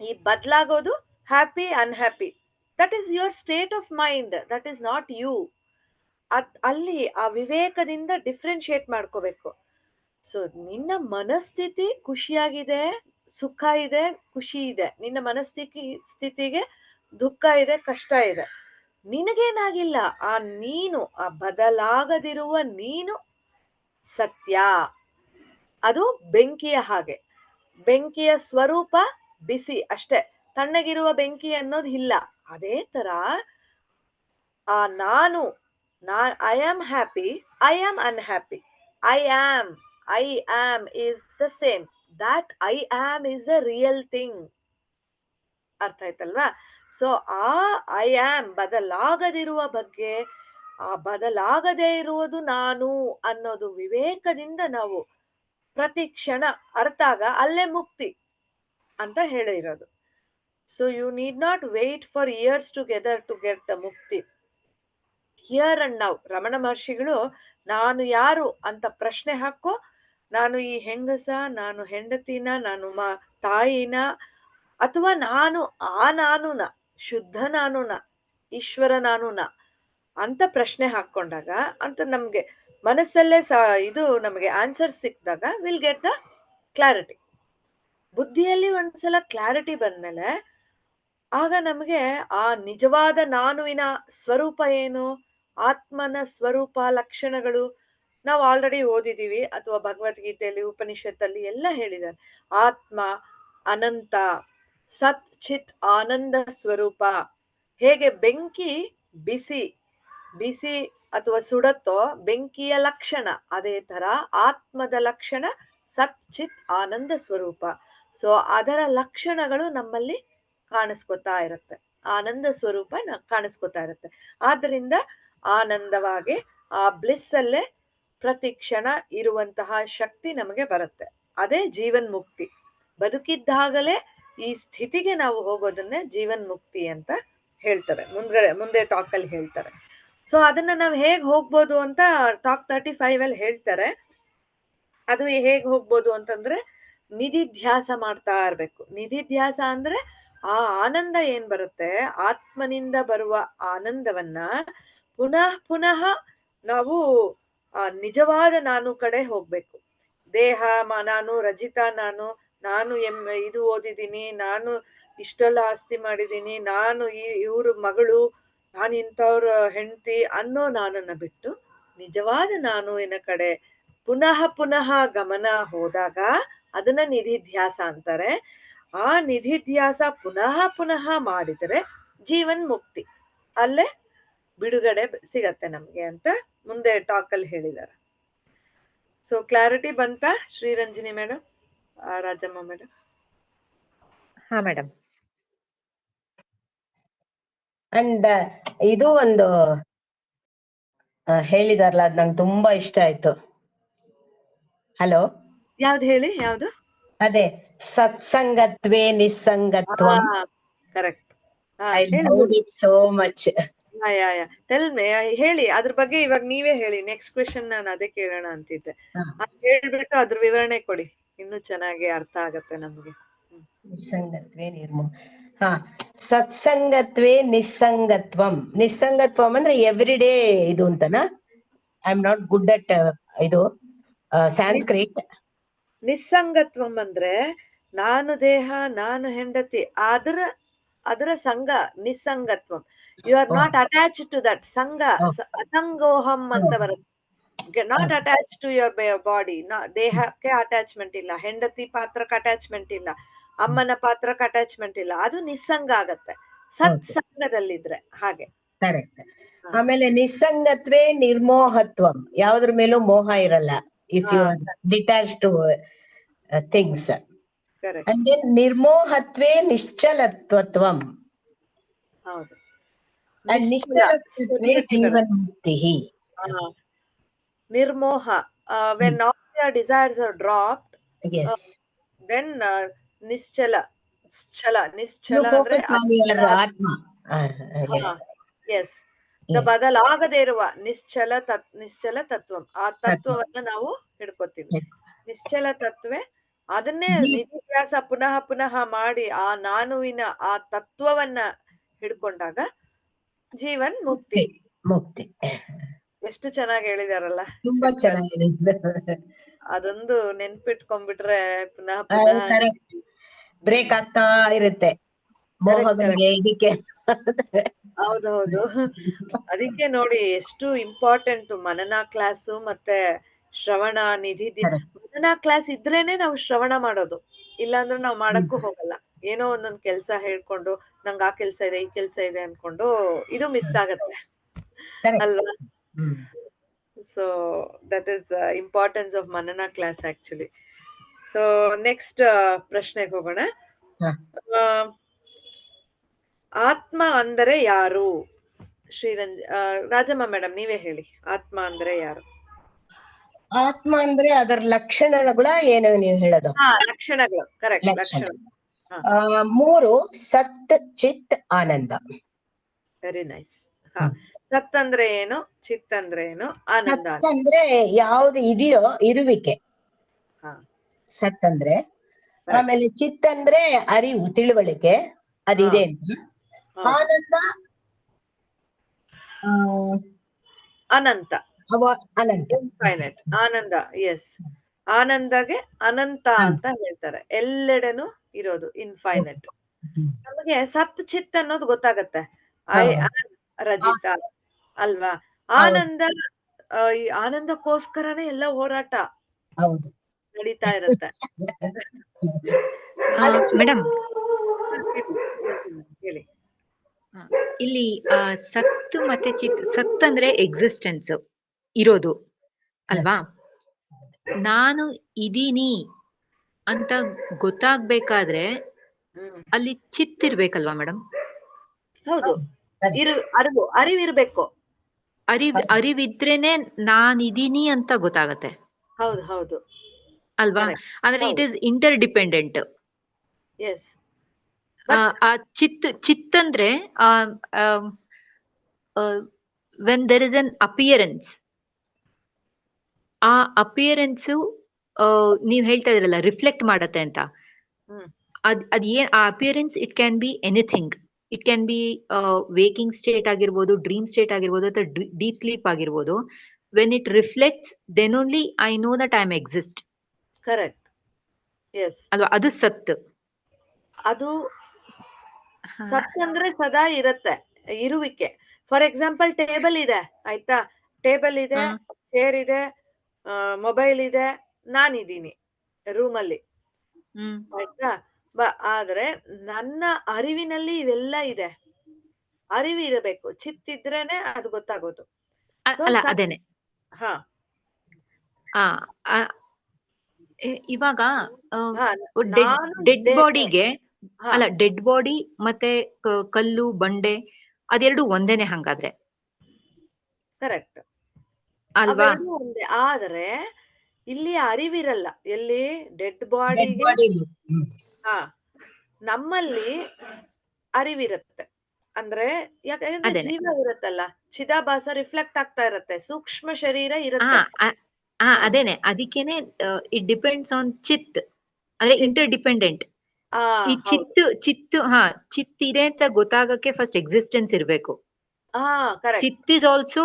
ಈ ಬದಲಾಗೋದು happy unhappy, that is your state of mind, that is not you. ಅಲ್ಲಿ ಆ ವಿವೇಕದಿಂದ ಡಿಫ್ರೆನ್ಶಿಯೇಟ್ ಮಾಡ್ಕೋಬೇಕು. ಸೊ ನಿನ್ನ ಮನಸ್ಥಿತಿ ಖುಷಿಯಾಗಿದೆ, ಸುಖ ಇದೆ, ಖುಷಿ ಇದೆ. ನಿನ್ನ ಸ್ಥಿತಿಗೆ ದುಃಖ ಇದೆ, ಕಷ್ಟ ಇದೆ. ನಿನಗೇನಾಗಿಲ್ಲ. ಆ ನೀನು, ಆ ಬದಲಾಗದಿರುವ ನೀನು ಸತ್ಯ. ಅದು ಬೆಂಕಿಯ ಹಾಗೆ. ಬೆಂಕಿಯ ಸ್ವರೂಪ ಬಿಸಿ ಅಷ್ಟೇ, ತಣ್ಣಗಿರುವ ಬೆಂಕಿ ಅನ್ನೋದು ಇಲ್ಲ. ಅದೇ ತರ ಆ ನಾನು, I am happy, I am unhappy. I am is the same. That I am is a real thing. ಅರ್ಥ ಆಯ್ತಲ್ವಾ? ಸೊ ಆ ಐ ಆಮ್ ಬದಲಾಗದಿರುವ ಬಗ್ಗೆ, ಆ ಬದಲಾಗದೇ ಇರುವುದು ನಾನು ಅನ್ನೋದು ವಿವೇಕದಿಂದ ನಾವು ಪ್ರತಿ ಕ್ಷಣ ಅರ್ಥಾಗ ಅಲ್ಲೇ ಮುಕ್ತಿ ಅಂತ ಹೇಳಿರೋದು. So you need not wait for years together to get the ಮುಕ್ತಿ. Here and now. ರಮಣ ಮಹರ್ಷಿಗಳು ನಾನು ಯಾರು ಅಂತ ಪ್ರಶ್ನೆ ಹಾಕೋ, ನಾನು ಈ ಹೆಂಗಸ, ನಾನು ಹೆಂಡತಿನ, ನಾನು ತಾಯಿನ, ಅಥವಾ ನಾನು ಆ ನಾನುನ, ಶುದ್ಧ ನಾನುನ, ಈಶ್ವರ ನಾನುನ ಅಂತ ಪ್ರಶ್ನೆ ಹಾಕೊಂಡಾಗ, ಅಂತ ನಮ್ಗೆ ಮನಸ್ಸಲ್ಲೇ ಇದು ನಮಗೆ ಆನ್ಸರ್ ಸಿಕ್ಕಿದಾಗ ವಿಲ್ ಗೆಟ್ ದ ಕ್ಲಾರಿಟಿ. ಬುದ್ಧಿಯಲ್ಲಿ ಒಂದ್ಸಲ ಕ್ಲಾರಿಟಿ ಬಂದ್ಮೇಲೆ ಆಗ ನಮಗೆ ಆ ನಿಜವಾದ ನಾನುವಿನ ಸ್ವರೂಪ ಏನು, ಆತ್ಮನ ಸ್ವರೂಪ ಲಕ್ಷಣಗಳು ನಾವು ಆಲ್ರೆಡಿ ಓದಿದೀವಿ, ಅಥವಾ ಭಗವದ್ಗೀತೆಯಲ್ಲಿ ಉಪನಿಷತ್ತಲ್ಲಿ ಎಲ್ಲ ಹೇಳಿದ್ದಾರೆ. ಆತ್ಮ ಅನಂತ, ಸತ್ ಚಿತ್ ಆನಂದ ಸ್ವರೂಪ. ಹೇಗೆ ಬೆಂಕಿ ಬಿಸಿ ಅಥವಾ ಸುಡತ್ತೋ ಬೆಂಕಿಯ ಲಕ್ಷಣ, ಅದೇ ತರ ಆತ್ಮದ ಲಕ್ಷಣ ಸತ್ ಚಿತ್ ಆನಂದ ಸ್ವರೂಪ. ಸೊ ಅದರ ಲಕ್ಷಣಗಳು ನಮ್ಮಲ್ಲಿ ಕಾಣಿಸ್ಕೊತಾ ಇರುತ್ತೆ, ಆನಂದ ಸ್ವರೂಪ ಕಾಣಿಸ್ಕೊತಾ ಇರುತ್ತೆ. ಆದ್ರಿಂದ ಆನಂದವಾಗಿ ಆ ಬ್ಲಿಸ್ ಅಲ್ಲೇ ಪ್ರತಿ ಕ್ಷಣ ಇರುವಂತಹ ಶಕ್ತಿ ನಮಗೆ ಬರುತ್ತೆ. ಅದೇ ಜೀವನ್ ಮುಕ್ತಿ. ಬದುಕಿದ್ದಾಗಲೇ ಈ ಸ್ಥಿತಿಗೆ ನಾವು ಹೋಗೋದನ್ನೇ ಜೀವನ್ ಮುಕ್ತಿ ಅಂತ ಹೇಳ್ತಾರೆ. ಮುಂದೆ ಟಾಕ್ ಅಲ್ಲಿ ಹೇಳ್ತಾರೆ. ಸೊ ಅದನ್ನ ನಾವು ಹೇಗ್ ಹೋಗ್ಬೋದು ಅಂತ ಟಾಕ್ 35 ಅಲ್ಲಿ ಹೇಳ್ತಾರೆ. ಅದು ಹೇಗ್ ಹೋಗ್ಬೋದು ಅಂತಂದ್ರೆ ನಿಧಿಧ್ಯಾಸ ಮಾಡ್ತಾ ಇರ್ಬೇಕು. ನಿಧಿಧ್ಯಾಸ ಅಂದ್ರೆ ಆ ಆನಂದ ಏನ್ ಬರುತ್ತೆ, ಆತ್ಮನಿಂದ ಬರುವ ಆನಂದವನ್ನ ಪುನಃ ನಾವು ನಿಜವಾದ ನಾನು ಕಡೆ ಹೋಗ್ಬೇಕು. ದೇಹ ನಾನು ರಜಿತಾ, ನಾನು ಇದು ಓದಿದ್ದೀನಿ, ನಾನು ಇಷ್ಟೆಲ್ಲ ಆಸ್ತಿ ಮಾಡಿದ್ದೀನಿ, ನಾನು ಇವ್ರ ಮಗಳು, ನಾನು ಇಂಥವ್ರ ಹೆಂಡತಿ ಅನ್ನೋ ನಾನನ್ನ ಬಿಟ್ಟು ನಿಜವಾದ ನಾನು ಕಡೆ ಪುನಃ ಗಮನ ಹೋದಾಗ ಅದನ್ನ ನಿಧಿಧ್ಯಾಸ ಅಂತಾರೆ. ಆ ನಿಧಿಧ್ಯಾಸ ಪುನಃ ಮಾಡಿದರೆ ಜೀವನ್ ಮುಕ್ತಿ, ಅಲ್ಲೇ ಬಿಡುಗಡೆ ಸಿಗತ್ತೆ ನಮ್ಗೆ ಅಂತ ಮುಂದೆ ಟಾಕ್ ಅಲ್ಲಿ ಹೇಳಿದ್ದಾರೆ. ಸೊ ಕ್ಲಾರಿಟಿ ಬಂತಾ ಶ್ರೀರಂಜನಿ ಮೇಡಮ್, ರಾಜಮ್ಮ ಮೇಡಮ್? ಹಾ ಮೇಡಮ್. ಅಂಡ್ ಇದು ಒಂದು ಹೇಳಿದಾರಲ್ಲ, ಅದ್ ನಂಗೆ ತುಂಬಾ ಇಷ್ಟ ಆಯ್ತು. ಹಲೋ, ಯಾವ್ದು ಹೇಳಿ, ಯಾವ್ದು? ಅದೇ ಸತ್ಸಂಗತ್ವೇ ನಿಸ್ಸಂಗತ್ವಂ. Correct. I loved it so much. Tell me, ಹೇಳಿ ಅದ್ರ ಬಗ್ಗೆ. ಇವಾಗ ನೀವೇ ಹೇಳಿ. ನೆಕ್ಸ್ಟ್ ಕ್ವೆಶನ್ ನಾನು ಅದೇ ಕೇಳೋಣ ಅಂತಿದ್ದೆ. ಹೇಳ್ಬಿಟ್ಟು ಅದ್ರ ವಿವರಣೆ ಕೊಡಿ, ಇನ್ನು ಚೆನ್ನಾಗಿ ಅರ್ಥ ಆಗತ್ತೆ ನಮ್ಗೆ. ನಿಸ್ಸಂಗತ್ವೇ ನಿರ್ಮೋಹ. ಹಾ, ಸತ್ಸಂಗತ್ವೇ ನಿಸ್ಸಂಗತ್ವಂ. ನಿಸ್ಸಂಗತ್ವಂ ಅಂದ್ರೆ ಎವ್ರಿ ಡೇ ಇದು ಅಂತನಾ? I am not good at ಇದು ಸ್ಯಾನ್ಸ್ಕ್ರಿಟ್. ನಿಸ್ಸಂಗತ್ವಂ ಅಂದ್ರೆ ನಾನು ದೇಹ, ನಾನು ಹೆಂಡತಿ, ಅದರ ಸಂಘ ನಿಸ್ಸಂಗತ್ವಂ. You are not attach to that ಸಂಘ. ಅಸಂಗೋಹಂ ಅಂತ ಬರುತ್ತೆ. Not attach to your body. ದೇಹಕ್ಕೆ ಅಟ್ಯಾಚ್ಮೆಂಟ್ ಇಲ್ಲ, ಹೆಂಡತಿ ಪಾತ್ರಕ್ಕೆ ಅಟ್ಯಾಚ್ಮೆಂಟ್ ಇಲ್ಲ, ಅಮ್ಮನ ಪಾತ್ರಕ್ಕೆ ಅಟ್ಯಾಚ್ಮೆಂಟ್ ಇಲ್ಲ. ಅದು ನಿಸ್ಸಂಗ ಆಗತ್ತೆ ಸತ್ಸಂಗದಲ್ಲಿದ್ರೆ. ಹಾಗೆ ಕರೆಕ್ಟ್. ಆಮೇಲೆ ನಿಸ್ಸಂಗತ್ವೇ ನಿರ್ಮೋಹತ್ವಂ. ಯಾವ್ದ್ರ ಮೇಲೂ ಮೋಹ ಇರಲ್ಲ. If you are detach to things. And then ನಿರ್ಮೋಹತ್ವೇ ನಿಶ್ಚಲತ್ವಂ. ಹೌದು. ಅಂಡ್ ನಿಶ್ಚಲತ್ವೇ ಜೀವನ್ಮುಕ್ತಿ. ನಿರ್ಮೋಹ, when all your desires are dropped, yes, then ನಿಶ್ಚಲ focus on your atma. yes, ಬದಲಾಗದೇ ಇರುವ ನಿಶ್ಚಲ ತತ್ವ. ಆ ತತ್ವವನ್ನ ನಾವು ಹಿಡ್ಕೋತೀವಿ. ನಿಶ್ಚಲ ತತ್ವೇ. ಅದನ್ನೇ ನಿಧಿಧ್ಯಾಸ ಪುನಃ ಪುನಃ ಮಾಡಿ ಆ ನಾನುವಿನ ಆ ತತ್ವವನ್ನ ಹಿಡ್ಕೊಂಡಾಗ ಜೀವನ್ ಮುಕ್ತಿ. ಎಷ್ಟು ಚೆನ್ನಾಗಿ ಹೇಳಿದಾರಲ್ಲ. ತುಂಬಾ ಚೆನ್ನಾಗಿದೆ. ಅದೊಂದು ನೆನ್ಪಿಟ್ಕೊಂಡ್ಬಿಟ್ರೆ ಪುನಃ ಬ್ರೇಕ್ ಆಗ್ತಾ ಇರುತ್ತೆ ಮೋಹಗಳಿಗೆ, ಇದಕ್ಕೆ. ಹೌದೌದು. ಅದಕ್ಕೆ ನೋಡಿ ಎಷ್ಟು ಇಂಪಾರ್ಟೆಂಟ್ ಮನನ ಕ್ಲಾಸು ಮತ್ತೆ ಶ್ರವಣ ನಿಧಿ. ಮನನ ಕ್ಲಾಸ್ ಇದ್ರೇನೆ ನಾವು ಶ್ರವಣ ಮಾಡೋದು, ಇಲ್ಲಾಂದ್ರೆ ನಾವು ಮಾಡಕ್ಕೂ ಹೋಗಲ್ಲ. ಏನೋ ಒಂದೊಂದ್ ಕೆಲ್ಸ ಹೇಳ್ಕೊಂಡು ನಂಗೆ ಆ ಕೆಲ್ಸ ಇದೆ, ಈ ಕೆಲ್ಸ ಇದೆ ಅನ್ಕೊಂಡು ಇದು ಮಿಸ್ ಆಗತ್ತೆ ಅಲ್ವಾ? So that is importance of ಮನನ ಕ್ಲಾಸ್ ಆಕ್ಚುಲಿ. ಸೊ ನೆಕ್ಸ್ಟ್ ಪ್ರಶ್ನೆಗೆ ಹೋಗೋಣ. ಆತ್ಮ ಅಂದರೆ ಯಾರು? ರಾಜಮ್ಮ ಮೇಡಮ್, ನೀವೇ ಹೇಳಿ. ಆತ್ಮ ಅಂದ್ರೆ ಯಾರು? ಆತ್ಮ ಅಂದ್ರೆ ಅದರ ಲಕ್ಷಣಗಳ ಏನು ನೀವು ಹೇಳೋದು? ಲಕ್ಷಣಗಳು. ಕರೆಕ್ಟ್, ಲಕ್ಷಣ. 3: ಸತ್, ಚಿತ್, ಆನಂದ. Very nice. ಸತ್ ಅಂದ್ರೆ ಏನು, ಚಿತ್ ಅಂದ್ರೆ ಏನು, ಆನಂದ ಅಂದ್ರೆ ಯಾವ್ದು ಇದೆಯೋ ಇರುವಿಕೆ, ಸತ್ ಅಂದ್ರೆ. ಆಮೇಲೆ ಚಿತ್ ಅಂದ್ರೆ ಅರಿವು, ತಿಳುವಳಿಕೆ, ಅದಿದೆ ಅಂತ. ಆನಂದ ಅನಂತ, ಇನ್ಫೈನೈಟ್. ಆನಂದ, ಎಸ್. ಆನಂದಗೆ ಅನಂತ ಅಂತ ಹೇಳ್ತಾರೆ. ಎಲ್ಲೆಡೆನೂ ಇರೋದು, ಇನ್ಫೈನೈಟ್. ನಮಗೆ ಸತ್ ಚಿತ್ ಅನ್ನೋದು ಗೊತ್ತಾಗತ್ತೆ. ರಜಿತಾ ಅಲ್ವಾ? ಆನಂದ, ಈ ಆನಂದಕ್ಕೋಸ್ಕರನೇ ಎಲ್ಲ ಹೋರಾಟ ನಡೀತಾ ಇರುತ್ತೆ. ಮೇಡಮ್, ಹೇಳಿ. ಇಲ್ಲಿ ಸತ್ತು ಮತ್ತೆ ಚಿತ್. ಸತ್ ಅಂದ್ರೆ ಎಕ್ಸಿಸ್ಟೆನ್ಸ್, ಇರೋದು ಅಲ್ವಾ? ನಾನು ಇದೀನಿ ಅಂತ ಗೊತ್ತಾಗ್ಬೇಕಾದ್ರೆ ಅಲ್ಲಿ ಚಿತ್ ಇರ್ಬೇಕಲ್ವಾ ಮೇಡಮ್? ಹೌದು, ಅರಿವಿರ್ಬೇಕು. ಅರಿವಿದ್ರೇನೆ ನಾನಿದೀನಿ ಅಂತ ಗೊತ್ತಾಗತ್ತೆ. ಹೌದು ಹೌದು ಅಲ್ವಾ? ಅಂದ್ರೆ it is interdependent. Yes. ಆ ಚಿತ್ ಅಂದ್ರೆ when there is an appearance, ಆ ಅಪಿಯರೆನ್ಸ್ ನೀವ್ ಹೇಳ್ತಾ ಇದ್ರಲ್ಲ ರಿಫ್ಲೆಕ್ಟ್ ಮಾಡತ್ತೆ ಅಂತ. ಅದ್ ಏನ್ ಆ appearance? It can be anything. It can be waking state ಆಗಿರ್ಬೋದು, ಡ್ರೀಮ್ ಸ್ಟೇಟ್ ಆಗಿರ್ಬೋದು, ಅಥವಾ ಡೀಪ್ ಸ್ಲೀಪ್ ಆಗಿರ್ಬೋದು. When it reflects, then only I know that I am exist. Correct, yes. ಅಲ್ವಾ? ಅದು ಸತ್. ಅದು ಸತ್ ಅಂದ್ರೆ ಸದಾ ಇರತ್ತೆ, ಇರುವಿಕೆ. ಫಾರ್ ಎಕ್ಸಾಂಪಲ್, ಟೇಬಲ್ ಇದೆ, ಆಯ್ತಾ? ಟೇಬಲ್ ಇದೆ, ಚೇರ್ ಇದೆ, ಮೊಬೈಲ್ ಇದೆ, ನಾನಿದ್ದೀನಿ ರೂಮಲ್ಲಿ, ಆಯ್ತಾ? ಆದ್ರೆ ನನ್ನ ಅರಿವಿನಲ್ಲಿ ಇವೆಲ್ಲ ಇದೆ. ಅರಿವು ಇರಬೇಕು, ಚಿತ್ತಿದ್ರೇನೆ ಅದು ಗೊತ್ತಾಗೋದು. ಅದೇನೆ. ಇವಾಗ ಡೆಡ್ ಬಾಡಿಗೆ ಡೆಡ್ ಬಾಡಿ ಮತ್ತೆ ಕಲ್ಲು ಬಂಡೆ ಅದೆರಡು ಒಂದೇನೆ ಹಂಗಾದ್ರೆ ಕರೆಕ್ಟ್. ಅಲ್ವಾ? ಅವೆರಡು ಒಂದೇ. ಆದ್ರೆ ಇಲ್ಲಿ ಅರಿವಿರಲ್ಲ. ಎಲ್ಲಿ ಡೆಡ್ ಡೆಡ್ ಬಾಡಿಗೆ ಬಾಡಿಲಿ. ಹಾ ನಮ್ಮಲ್ಲಿ ಅರಿವಿರುತ್ತೆ. ಅಂದ್ರೆ ಯಾಕಂದ್ರೆ ಅದೇನೆ. ಜೀವ ಇರುತ್ತಲ್ಲ, ಚಿದಾಭಾಸ ರಿಫ್ಲೆಕ್ಟ್ ಆಗ್ತಾ ಇರುತ್ತೆ, ಸೂಕ್ಷ್ಮ ಶರೀರ ಹಾ ಇರುತ್ತೆ. ಹಾ, ಅದೇನೆ ಅದಕ್ಕೇನೆ ಇಟ್ ಡಿಪೆಂಡ್ಸ್ ಆನ್ ಚಿತ್ ಅಂದ್ರೆ ಚಿತ್ ಇಂಟರ್ ಡಿಪೆಂಡೆಂಟ್. ಹಾ ಈ ಹೌದು. ಚಿತ್ ಇದೆ ಅಂತ ಗೊತ್ತಾಗಕ್ಕೆ ಫಸ್ಟ್ ಎಕ್ಸಿಸ್ಟೆನ್ಸ್ ಇರ್ಬೇಕು. ಹಾ correct. Chit is also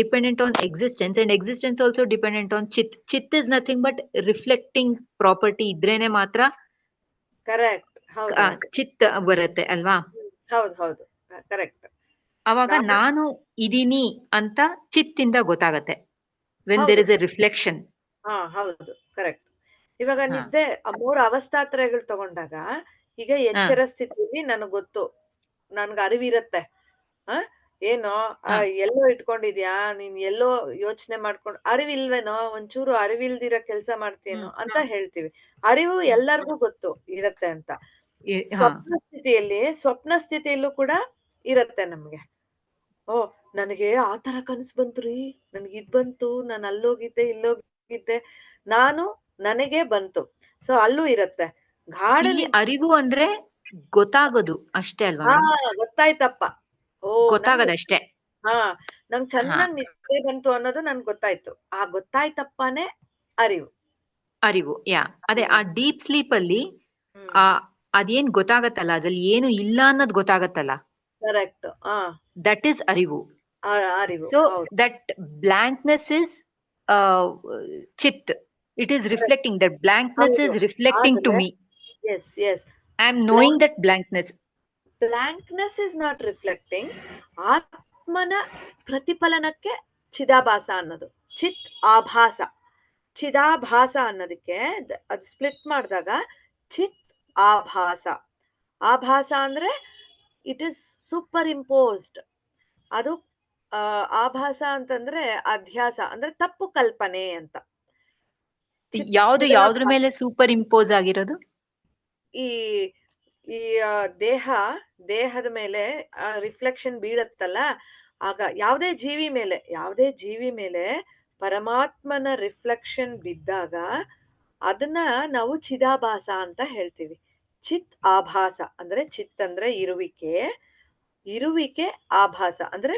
dependent on existence and existence also dependent on chit. Chit is nothing but reflecting property ಇದ್ರೇನೆ ಮಾತ್ರ ಕರೆಕ್ಟ್. ಹೌದು ಹೌದು. ಚಿತ್ ಬರುತ್ತೆ ಅಲ್ವಾ? ಹೌದು ಹೌದು ಕರೆಕ್ಟ್. ಅವಾಗ ನಾವು ನಾನು ಇದೀನಿ ಅಂತ ಚಿತ್ತಿಂದ ಗೊತ್ತಾಗತ್ತೆ. When there ಹೌದು. is a reflection. ಹಾ ಹೌದು ಕರೆಕ್ಟ್. ಇವಾಗ ಹಾ. ನಿದ್ದೆ 3 ಅವಸ್ಥಾತ್ರಯಗಳು ತಗೊಂಡಾಗ ಈಗ ಎಚ್ಚರ ಸ್ಥಿತಿಲಿ ನನಗ್ ಗೊತ್ತು, ನನ್ಗೆ ಅರಿವಿರತ್ತೆ. ಆ ಏನೋ ಹಾ. ಎಲ್ಲೋ ಇಟ್ಕೊಂಡಿದ್ಯಾ ನೀನ್, ಎಲ್ಲೋ ಯೋಚನೆ ಮಾಡ್ಕೊಂಡು ಅರಿವಿಲ್ವೇನೋ, ಒಂಚೂರು ಅರಿವಿಲ್ದಿರೋ ಕೆಲ್ಸ ಮಾಡ್ತೀಯೇನೋ ಅಂತ ಹೇಳ್ತೀವಿ. ಅರಿವು ಎಲ್ಲರಿಗೂ ಗೊತ್ತು ಇರತ್ತೆ ಅಂತ. ಹಾ. ಸ್ವಪ್ನ ಸ್ಥಿತಿಯಲ್ಲೂ ಕೂಡ ಇರತ್ತೆ ನಮ್ಗೆ. ಓ ನನಗೆ ಆತರ ಕನಸು ಬಂತ್ರಿ, ನನ್ಗೆ ಇದ್ ಬಂತು, ನಾನು ಅಲ್ಲೋಗಿದ್ದೆ ಇಲ್ಲೋಗಿದ್ದೆ, ನನಗೆ ಬಂತು. ಸೊ ಅಲ್ಲೂ ಇರತ್ತೆ. ಗಾಢ ಇಲ್ಲಿ ಅರಿವು ಅಂದ್ರೆ ಗೊತ್ತಾಗೋದು ಅಷ್ಟೇ ಅಲ್ವಾ ಹಾ ಮೇಡಮ್? ಗೊತ್ತಾಯ್ತಪ್ಪ. ಓ ಗೊತ್ತಾಗೋದಷ್ಟೇ. ಹಾ ನಂಗ್ ಹಾ. ಚೆನ್ನಾಗ್ ನಿದ್ದೆ ಬಂತು ಅನ್ನೋದು ನನ್ಗೆ ಗೊತ್ತಾಯ್ತು. ಆ ಗೊತ್ತಾಯ್ತಪ್ಪನೇ ಅರಿವು. ಅರಿವು. ಅದೇ ಆ ಡೀಪ್ ಸ್ಲೀಪ್ ಅಲ್ಲಿ ಹ್ಮ್ ಆ ಅದೇನ್ ಗೊತ್ತಾಗತ್ತಲ್ಲ, ಅದ್ರಲ್ಲಿ ಏನು ಇಲ್ಲ ಅನ್ನೋದು ಗೊತ್ತಾಗತ್ತಲ್ಲ, ಕರೆಕ್ಟ್. ದಟ್ ಇಸ್ ಅರಿವು. ಅರಿವು. ಸೊ ಹೌದು. ದಟ್ ಬ್ಲಾಂಕ್ನೆಸ್ ಇಸ್ ಚಿತ್. It is reflecting, that blankness ಹೌದು. ಇಸ್ ರಿಫ್ಲೆಕ್ಟಿಂಗ್ ಟು ಆದ್ರೆ me. Yes yes I am knowing that blankness. Blankness is not reflecting. ಆತ್ಮನ ಪ್ರತಿಫಲನಕ್ಕೆ ಚಿದಾಭಾಸ ಅನ್ನೋದು. ಚಿತ್ ಆಭಾಸ, ಚಿದಾಭಾಸ ಅನ್ನೋದಕ್ಕೆ ಅದು ಸ್ಪ್ಲಿಟ್ ಮಾಡಿದಾಗ ಚಿತ್ ಆಭಾಸ. ಆಭಾಸ ಅಂದ್ರೆ ಇಟ್ ಇಸ್ ಸೂಪರ್ ಇಂಪೋಸ್ಡ್. ಅದು ಆಭಾಸ ಅಂತಂದ್ರೆ ಅಧ್ಯಾಸ ಅಂದ್ರೆ ತಪ್ಪು ಕಲ್ಪನೆ ಅಂತ. ಯಾವ್ದ್ರ ಮೇಲೆ ಸೂಪರ್ ಇಂಪೋಸ್ ಆಗಿರೋದು? ಈ ಈ ದೇಹದ ಮೇಲೆ ರಿಫ್ಲೆಕ್ಷನ್ ಬೀಳತ್ತಲ್ಲ, ಆಗ ಯಾವುದೇ ಜೀವಿ ಮೇಲೆ ಪರಮಾತ್ಮನ ರಿಫ್ಲೆಕ್ಷನ್ ಬಿದ್ದಾಗ ಅದನ್ನ ನಾವು ಚಿದಾಭಾಸ ಅಂತ ಹೇಳ್ತೀವಿ. ಚಿತ್ ಆಭಾಸ ಅಂದ್ರೆ ಚಿತ್ ಅಂದ್ರೆ ಇರುವಿಕೆ ಆಭಾಸ ಅಂದ್ರೆ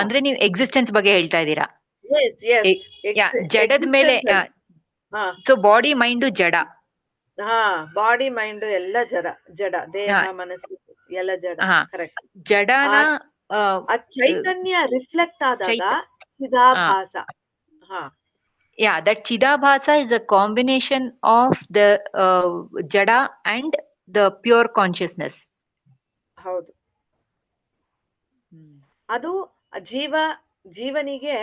ಅಂದ್ರೆ ನೀವು ಎಕ್ಸಿಸ್ಟೆನ್ಸ್ ಬಗ್ಗೆ ಹೇಳ್ತಾ ಇದ್ದೀರಾ? ಎಸ್ ಎಸ್ ಜಡದ ಮೇಲೆ. ಸೊ ಬಾಡಿ ಮೈಂಡ್ ಜಡ. ಬಾಡಿ ಮೈಂಡ್ ಎಲ್ಲ ಜಡ, ದೇಹ ಮನಸ್ಸು ಎಲ್ಲ ಜಡ. ಕರೆಕ್ಟ್. ಜಡನ ಚೈತನ್ಯ ರಿಫ್ಲೆಕ್ಟ್ ಆದಾಗ ಚಿದಾಭಾಸ. that chidabhasa is a combination of the jada and the pure consciousness. ಹೌದು. ಅದು ಜೀವನಿಗೆ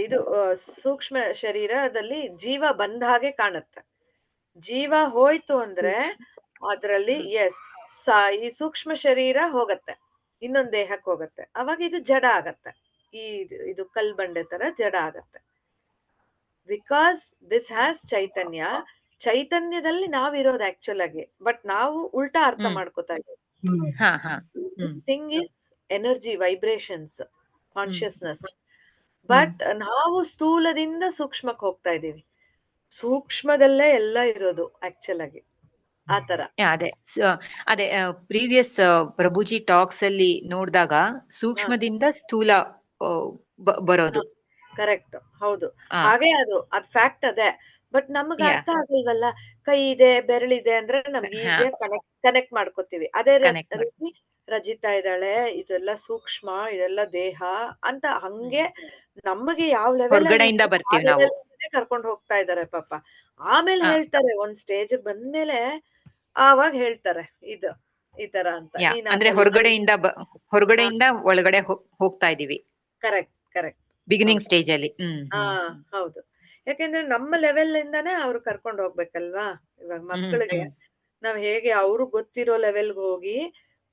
ಇದು ಸೂಕ್ಷ್ಮ ಶರೀರದಲ್ಲಿ ಜೀವ ಬಂದ ಹಾಗೆ ಕಾಣುತ್ತೆ. ಜೀವ ಹೋಯ್ತು ಅಂದ್ರೆ ಅದ್ರಲ್ಲಿ ಈ ಸೂಕ್ಷ್ಮ ಶರೀರ ಹೋಗತ್ತೆ, ಇನ್ನೊಂದ್ ದೇಹಕ್ಕೆ ಹೋಗತ್ತೆ. ಅವಾಗ ಇದು ಜಡ ಆಗತ್ತೆ. ಇದು ಕಲ್ಬಂಡೆ ತರ ಜಡ ಆಗತ್ತೆ. ಬಿಕಾಸ್ ದಿಸ್ ಹ್ಯಾಸ್ ಚೈತನ್ಯದಲ್ಲಿ ನಾವಿರೋದು ಆಕ್ಚುಲ್ ಆಗಿ. ಬಟ್ ನಾವು ಉಲ್ಟಾ ಅರ್ಥ ಮಾಡ್ಕೋತಾ ಇದ್ದೀವಿ. Thing is energy, vibrations, consciousness. But ನಾವು ಸ್ಥೂಲದಿಂದ ಸೂಕ್ಷ್ಮಕ್ಕೆ ಹೋಗ್ತಾ ಇದೀವಿ. ಸೂಕ್ಷ್ಮದಲ್ಲೇ ಎಲ್ಲ ಇರೋದು ಆಕ್ಚುಲ್ ಆಗಿ. ಆತರ. ಅದೇ ಪ್ರೀವಿಯಸ್ ಪ್ರಭುಜಿ ಟಾಕ್ಸ್ ಅಲ್ಲಿ ನೋಡಿದಾಗ ಸೂಕ್ಷ್ಮದಿಂದ ಸ್ಥೂಲ ಬರೋದು. ಕರೆಕ್ಟ್. ಹೌದು, ಹಾಗೆ ಅದು ಫ್ಯಾಕ್ಟ್ ಅದೇ. ಬಟ್ ನಮಗ ಅರ್ಥ ಆಗಲ್ವಲ್ಲ. ಕೈ ಇದೆ, ಬೆರಳಿದೆ ಅಂದ್ರೆ ನಮ್ಗೆ ಈಸಿಯಾಗಿ ಕನೆಕ್ಟ್ ಮಾಡ್ಕೋತೀವಿ. ಅದೇ ರೀತಿ ರಜಿತಾ ಇದ್ದಾಳೆ, ಇದೆಲ್ಲ ಸೂಕ್ಷ್ಮ, ಇದೆಲ್ಲ ದೇಹ ಅಂತ ಹಂಗೆ ನಮಗೆ ಯಾವ ಲೆವೆಲ್ ಕರ್ಕೊಂಡು ಹೋಗ್ತಾ ಇದಾರೆ ಪಾಪ. ಆಮೇಲೆ ಹೇಳ್ತಾರೆ, ಒಂದ್ ಸ್ಟೇಜ್ ಬಂದ್ಮೇಲೆ ಆವಾಗ ಹೇಳ್ತಾರೆ ಇದು ಈ ತರ ಅಂತ. ಅಂದ್ರೆ ಹೊರಗಡೆಯಿಂದ ಒಳಗಡೆ ಹೋಗ್ತಾ ಇದೀವಿ. ಕರೆಕ್ಟ್ ಬಿಗಿನಿಂಗ್ ಸ್ಟೇಜ್ ಅಲ್ಲಿ. ಹೌದು. ಯಾಕೆಂದ್ರೆ ನಮ್ಮ ಲೆವೆಲ್ ಇಂದಾನೇ ಅವ್ರು ಕರ್ಕೊಂಡು ಹೋಗ್ಬೇಕಲ್ವಾ. ಇವಾಗ ಮಕ್ಕಳಿಗೆ ನಾವ್ ಹೇಗೆ ಅವ್ರು ಗೊತ್ತಿರೋ ಲೆವೆಲ್ಗೆ ಹೋಗಿ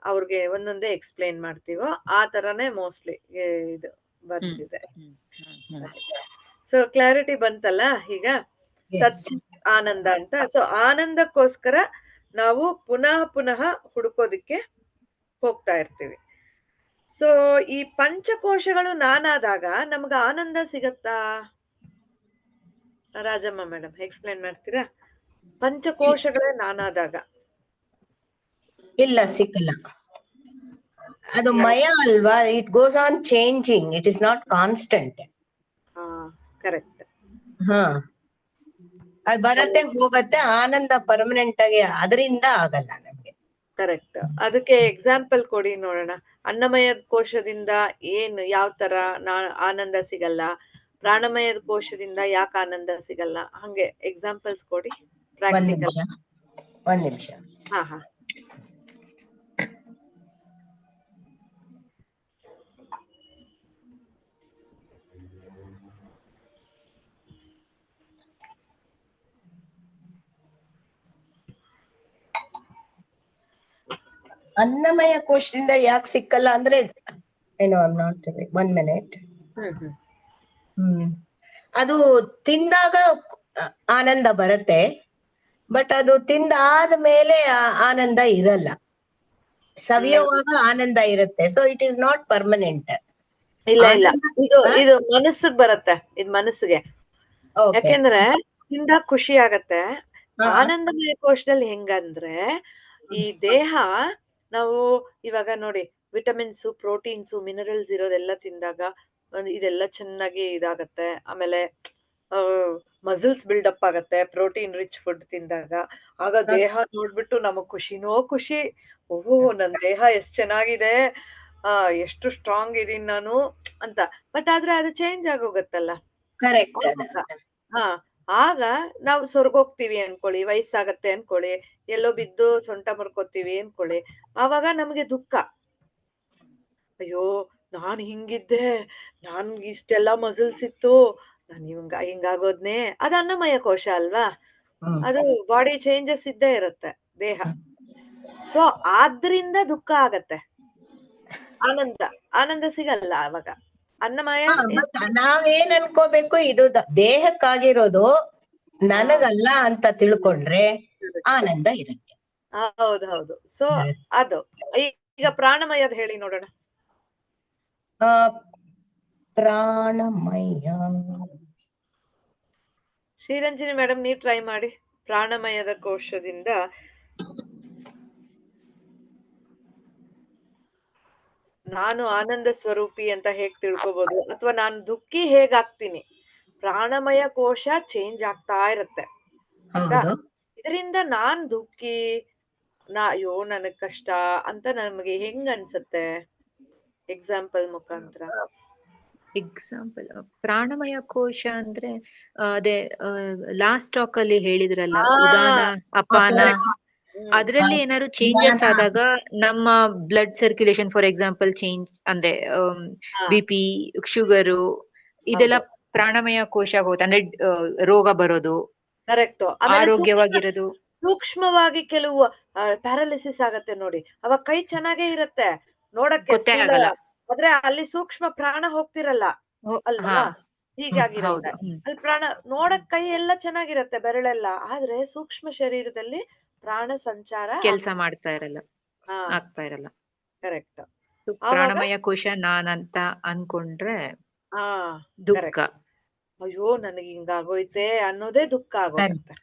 ಅವ್ರಿಗೆ ಒಂದೊಂದೇ ಎಕ್ಸ್ಪ್ಲೈನ್ ಮಾಡ್ತೀವೋ ಆ ತರಾನೇ ಮೋಸ್ಟ್ಲಿ ಇದು ಬಂದಿದೆ. ಸೊ ಕ್ಲಾರಿಟಿ ಬಂತಲ್ಲ ಈಗ. ಸಚ್ಚಿತ್ ಆನಂದ ಅಂತ. ಸೊ ಆನಂದಕ್ಕೋಸ್ಕರ ನಾವು ಪುನಃ ಹುಡುಕೋದಿಕ್ಕೆ ಹೋಗ್ತಾ ಇರ್ತೀವಿ. ಸೊ ಈ ಪಂಚಕೋಶಗಳು ನಾನಾದಾಗ ನಮ್ಗ ಆನಂದ ಸಿಗತ್ತಾ? ರಾಜಮ್ಮ ಮೇಡಮ್ ಎಕ್ಸ್‌ಪ್ಲೇನ್ ಮಾಡ್ತೀರಾ? ಪಂಚಕೋಶಗಳೇ ನಾನಾದಾಗ. ಇಲ್ಲ, ಸಿಕ್ಕಲ್ಲ. ಅದು ಯಾವ್ ಮಯ ಅಲ್ವಾ, it goes on changing, it is not constant. ಹಾ, ಕರೆಕ್ಟ್. ಹಾ, ಅದು ಬರತ್ತೆ ಹೋಗತ್ತೆ, ಆನಂದ ಪರ್ಮನೆಂಟ್ ಆಗಿ ಅದರಿಂದ ಆಗಲ್ಲ ನಮ್ಗೆ. ಕರೆಕ್ಟ್. ಅದಕ್ಕೆ ಎಕ್ಸಾಂಪಲ್ ಕೊಡಿ ನೋಡೋಣ. ಅನ್ನಮಯ ಕೋಶದಿಂದ ಯಾವ ತರ ಆನಂದ ಸಿಗಲ್ಲ, ಪ್ರಾಣಮಯ ಕೋಶದಿಂದ ಯಾಕೆ ಆನಂದ ಸಿಗಲ್ಲ, ಹಂಗೆ ಎಕ್ಸಾಂಪಲ್ಸ್ ಕೊಡಿ ಒಂದ್ ಪ್ರಾಕ್ಟಿಕಲ್. ನಿಮಿಷ. ಹಾ ಹಾ. ಅನ್ನಮಯ ಕೋಶದಿಂದ ಯಾಕೆ ಸಿಕ್ಕಲ್ಲ ಅಂದ್ರೆ, ಏನೋ ಐ ಆಮ್ ನಾಟ್ 1 minute. ಅದು ತಿಂದಾಗ ಆನಂದ ಬರುತ್ತೆ, ಬಟ್ ಅದು ತಿಂದಾದ ಮೇಲೆ ಆನಂದ ಇರಲ್ಲ. ಸವಿಯುವಾಗ ಆನಂದ ಇರುತ್ತೆ, so it is not permanent. ಇಲ್ಲ ಇಲ್ಲ, ಇದು ಮನಸ್ಸಿಗೆ ಬರುತ್ತೆ, ಇದು ಮನಸ್ಸಿಗೆ. ಯಾಕೆಂದ್ರೆ ತಿಂದಾಗ ಖುಷಿ ಆಗತ್ತೆ. ಆನಂದಮಯ ಕೋಶದಲ್ಲಿ ಹೆಂಗಂದ್ರೆ, ಈ ದೇಹ ನಾವು ಇವಾಗ ನೋಡಿ ವಿಟಮಿನ್ಸು, ಪ್ರೋಟೀನ್ಸು, ಮಿನರಲ್ಸ್ ಇರೋದೆಲ್ಲ ತಿಂದಾಗ ಇದೆಲ್ಲ ಚೆನ್ನಾಗಿ ಇದಾಗತ್ತೆ. ಆಮೇಲೆ ಮಸಲ್ಸ್ ಬಿಲ್ಡಪ್ ಆಗತ್ತೆ ಪ್ರೋಟೀನ್ ರಿಚ್ ಫುಡ್ ತಿಂದಾಗ. ಆಗ ದೇಹ ನೋಡ್ಬಿಟ್ಟು ನಮಗ್ ಖುಷಿನೋ ಖುಷಿ. ಓಹೋ, ನನ್ ದೇಹ ಎಷ್ಟ್ ಚೆನ್ನಾಗಿದೆ, ಎಷ್ಟು ಸ್ಟ್ರಾಂಗ್ ಇದೀನಿ ನಾನು ಅಂತ. ಬಟ್ ಆದ್ರೆ ಅದು ಚೇಂಜ್ ಆಗೋಗತ್ತಲ್ಲ. ಹಾ, ಆಗ ನಾವು ಸ್ವರ್ಗೋಗ್ತೀವಿ ಅನ್ಕೊಳ್ಳಿ, ವಯಸ್ಸಾಗತ್ತೆ ಅನ್ಕೊಳ್ಳಿ, ಎಲ್ಲೋ ಬಿದ್ದು ಸೊಂಟ ಮುರ್ಕೋತೀವಿ ಅನ್ಕೊಳ್ಳಿ, ಆವಾಗ ನಮ್ಗೆ ದುಃಖ. ಅಯ್ಯೋ, ನಾನ್ ಹಿಂಗಿದ್ದೆ, ನನ್ಗೆ ಇಷ್ಟೆಲ್ಲಾ ಮಸಲ್ಸ್ ಇತ್ತು, ನಾನ್ ಹಿಂಗಾಗೋದ್ನೇ. ಅದು ಅನ್ನಮಯ ಕೋಶ ಅಲ್ವಾ, ಅದು ಬಾಡಿ ಚೇಂಜಸ್ ಇದ್ದೇ ಇರುತ್ತೆ ದೇಹ. ಸೊ ಆದ್ರಿಂದ ದುಃಖ ಆಗತ್ತೆ, ಆನಂದ ಸಿಗಲ್ಲ ಅವಾಗ. ಅನ್ನಮಯ ನಾವೇನ್ ಅನ್ಕೋಬೇಕು, ಇದು ದೇಹಕ್ಕಾಗಿರೋದು, ನನಗಲ್ಲ ಅಂತ ತಿಳ್ಕೊಂಡ್ರೆ ಆನಂದ ಇರುತ್ತೆ. ಹೌದು. ಸೊ ಅದು ಈಗ ಪ್ರಾಣಮಯದ ಹೇಳಿ ನೋಡೋಣ. ಪ್ರಾಣಮಯ, ಶ್ರೀರಂಜನಿ ಮೇಡಮ್, ನೀವ್ ಟ್ರೈ ಮಾಡಿ. ಪ್ರಾಣಮಯದ ಕೋಶದಿಂದ ನಾನು ಆನಂದ ಸ್ವರೂಪಿ ಅಂತ ಹೇಗ್ ತಿಳ್ಕೊಬಹುದು, ಅಥವಾ ನಾನು ದುಃಖಿ ಹೇಗಾಗ್ತೀನಿ? ಪ್ರಾಣಮಯ ಕೋಶ ಚೇಂಜ್ ಆಗ್ತಾ ಇರುತ್ತೆ. ಇದರಿಂದ ನಾನ್ ದುಃಖಿ, ಅಯ್ಯೋ ನನಗ್ ಕಷ್ಟ ಅಂತ ನಮಗೆ ಹೆಂಗ್ ಅನ್ಸತ್ತೆ? ಎಕ್ಸಾಂಪಲ್ ಮುಖಾಂತರ. ಎಕ್ಸಾಂಪಲ್, ಪ್ರಾಣಮಯ ಕೋಶ ಅಂದ್ರೆ ಅದೇ ಲಾಸ್ಟ್ ಟಾಕ್ ಅಲ್ಲಿ ಹೇಳಿದ್ರಲ್ಲ, ಉದಾನ ಅಪಾನ, ಅದ್ರಲ್ಲಿ ಏನಾದ್ರು ಚೇಂಜಸ್ ಆದಾಗ ನಮ್ಮ blood circulation, for example change ಅಂದ್ರೆ BP, ಶುಗರು, ಇದೆಲ್ಲ ಪ್ರಾಣಮಯ ಕೋಶ ಹೋಗುತ್ತೆ. ಅಂದ್ರೆ ರೋಗ ಬರೋದು, ಕರೆಕ್ಟ್. ಆರೋಗ್ಯವಾಗಿರೋದು. ಸೂಕ್ಷ್ಮವಾಗಿ ಕೆಲವು ಪ್ಯಾರಾಲಿಸಿಸ್ ಆಗತ್ತೆ ನೋಡಿ, ಅವಾಗ ಕೈ ಚೆನ್ನಾಗೇ ಇರತ್ತೆ ನೋಡಕ್ಕೆ, ಆದ್ರೆ ಅಲ್ಲಿ ಸೂಕ್ಷ್ಮ ಪ್ರಾಣ ಹೋಗ್ತಿರಲ್ಲ ಅಲ್ವಾ, ಹೀಗಾಗಿರತ್ತೆ. ಅಲ್ಲಿ ಪ್ರಾಣ ನೋಡಕ್ ಕೈ ಎಲ್ಲ ಚೆನ್ನಾಗಿರತ್ತೆ, ಬೆರಳೆಲ್ಲ, ಆದ್ರೆ ಸೂಕ್ಷ್ಮ ಶರೀರದಲ್ಲಿ ಪ್ರಾಣ ಸಂಚಾರ ಕೆಲಸ ಮಾಡ್ತಾ ಇರಲ್ಲ, ಆಗ್ತಾ ಇರಲ್ಲ. ಕರೆಕ್ಟ್. ಪ್ರಾಣಮಯ ಕೋಶ ನಾನಂತ ಅನ್ಕೊಂಡ್ರೆ ದುಃಖ. ಅಯ್ಯೋ ನನಗೆ ಹಿಂಗಾಗೋಯ್ತೆ ಅನ್ನೋದೇ ದುಃಖ ಆಗೋಗುತ್ತೆ.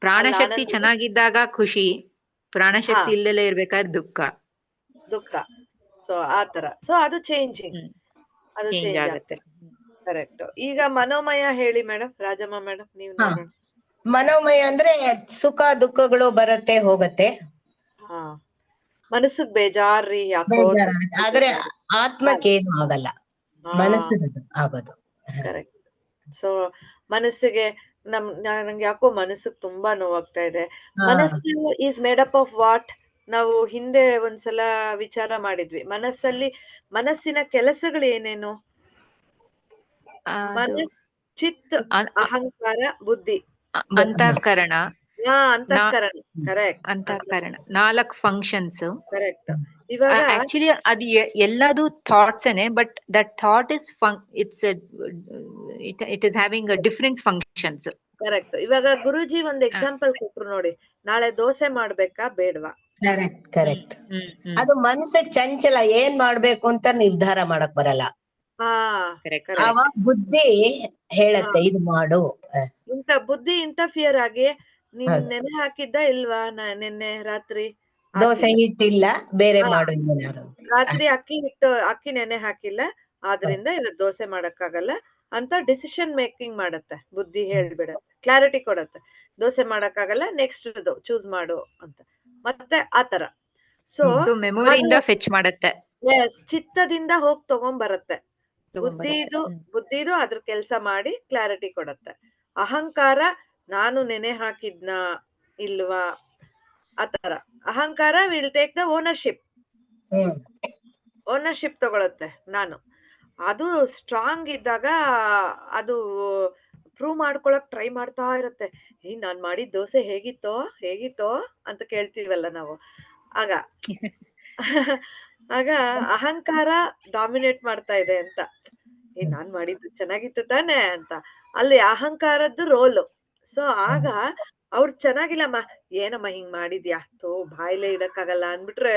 ಪ್ರಾಣಶಕ್ತಿ ಚೆನ್ನಾಗಿದ್ದಾಗ ಖುಷಿ, ಪ್ರಾಣಶಕ್ತಿ ಇಲ್ಲದೆ ಇರ್ಬೇಕಾದ್ರೆ ದುಃಖ. ಸೊ ಆತರ. ಸೊ ಅದು ಚೇಂಜಿಂಗ್, ಅದು ಚೇಂಜ್ ಆಗುತ್ತೆ. ಕರೆಕ್ಟ್. ಈಗ ಮನೋಮಯ ಹೇಳಿ ಮೇಡಮ್, ರಾಜಮ್ಮ ಮೇಡಮ್, ನೀವು ನೋಡೋಣ. ಮನೋಮಯ ಅಂದ್ರೆ ಸುಖ ದುಃಖಗಳು ಬರತ್ತೆ ಹೋಗತ್ತೆ. ಮನಸ್ಸಿಗೆ ಬೇಜಾರ್ರಿ, ಆದ್ರೆ ಆತ್ಮಕ್ಕೇನು ಆಗಲ್ಲ, ಮನಸ್ಸಿಗೆ ಆಗೋದು. ಕರೆಕ್ಟ್. ಸೊ ಮನಸ್ಸಿಗೆ ನಂಗೆ ಯಾಕೋ ಮನಸ್ಸಿಗೆ ತುಂಬಾ ನೋವಾಗ್ತಾ ಇದೆ. ಮನಸ್ಸು is made up of what? ನಾವು ಹಿಂದೆ ಒಂದ್ಸಲ ವಿಚಾರ ಮಾಡಿದ್ವಿ. ಮನಸ್ಸಿನ ಕೆಲಸಗಳು ಏನೇನು? ಚಿತ್, ಅಹಂಕಾರ, ಬುದ್ಧಿ, ಅಂತಃಕರಣ. ಅಂತಃಕರಣ. ಕರೆಕ್ಟ್. ಅಂತಃಕರಣ 4 ಫಂಕ್ಷನ್ಸ್. ಕರೆಕ್ಟ್. ಇವಾಗ ಆಕ್ಚುಲಿ ಅದು ಎಲ್ಲದು thoughts but that thought is it is having different functions. Correct. ಇವಾಗ ಗುರುಜಿ ಒಂದ್ ಎಕ್ಸಾಂಪಲ್ ಕೊಟ್ರು ನೋಡಿ, ನಾಳೆ ದೋಸೆ ಮಾಡ್ಬೇಕಾ ಬೇಡ್ವಾ? ಕರೆಕ್ಟ್. ಅದು ಮನ್ಸಿಗೆ ಚಂಚಲ, ಏನ್ ಮಾಡ್ಬೇಕು ಅಂತ ನಿರ್ಧಾರ ಮಾಡಕ್ ಬರಲ್ಲ. ಹಾ ಅವಾಗ ಬುದ್ಧಿ ಹೇಳತ್ತೆ ಇದು ಮಾಡು. ಬುದ್ಧಿ ಇಂಟರ್ಫಿಯರ್ ಆಗಿ ನೀನ್ ನೆನೆ ಹಾಕಿದ್ದ ಇಲ್ವಾ ನಿನ್ನೆ ರಾತ್ರಿ? ದೋಸೆ ಹಿಟ್ಟಿಲ್ಲ, ಬೇರೆ ಮಾಡು ಏನಾರು. ರಾತ್ರಿ ಅಕ್ಕಿ ನೆನೆ ಹಾಕಿಲ್ಲ, ಆದ್ರಿಂದ ಇವತ್ತು ದೋಸೆ ಮಾಡಕ್ಕಾಗಲ್ಲ ಅಂತ ಡಿಸಿಷನ್ ಮೇಕಿಂಗ್ ಮಾಡತ್ತೆ ಬುದ್ಧಿ. ಹೇಳ್ಬಿಡತ್ತೆ, ಕ್ಲಾರಿಟಿ ಕೊಡತ್ತೆ. ದೋಸೆ ಮಾಡಕ್ಕಾಗಲ್ಲ, ನೆಕ್ಸ್ಟ್ ಚೂಸ್ ಮಾಡು ಅಂತ. ಮತ್ತೆ ಆತರ. ಸೊ ಮೆಮೊರಿಯಿಂದ ಫೆಚ್ ಮಾಡತ್ತೆ. ಎಸ್, ಚಿತ್ತದಿಂದ ಹೋಗಿ ತಗೊಂಬರತ್ತೆ. ಬುದ್ಧಿದು ಅದ್ರ ಕೆಲ್ಸ ಮಾಡಿ ಕ್ಲಾರಿಟಿ ಕೊಡತ್ತೆ. ಅಹಂಕಾರ ನಾನು ನೆನೆ ಹಾಕಿದ್ನ ಇಲ್ವಾ ಆತರ. ಅಹಂಕಾರ ವಿಲ್ ಟೇಕ್ ದ ಓನರ್ಶಿಪ್ ತಗೊಳತ್ತೆ. ನಾನು ಅದು ಸ್ಟ್ರಾಂಗ್ ಇದ್ದಾಗ ಅದು ಪ್ರೂವ್ ಮಾಡ್ಕೊಳಕ್ ಟ್ರೈ ಮಾಡ್ತಾ ಇರತ್ತೆ. ನಾನ್ ಮಾಡಿದ ದೋಸೆ ಹೇಗಿತ್ತೋ ಅಂತ ಕೇಳ್ತೀವಲ್ಲ ನಾವು. ಆಗ ಅಹಂಕಾರ ಡಾಮಿನೇಟ್ ಮಾಡ್ತಾ ಇದೆ ಅಂತ. ನಾನ್ ಮಾಡಿದ್ದು ಚೆನ್ನಾಗಿತ್ತು ತಾನೆ ಅಂತ ಅಲ್ಲಿ ಅಹಂಕಾರದ್ದು ರೋಲು. ಸೊ ಆಗ ಅವ್ರು ಚೆನ್ನಾಗಿಲ್ಲಮ್ಮ, ಏನಮ್ಮ ಹಿಂಗ್ ಮಾಡಿದ್ಯಾ, ಬಾಯ್ಲೆ ಇಡಕ್ಕಾಗಲ್ಲ ಅನ್ಬಿಟ್ರೆ,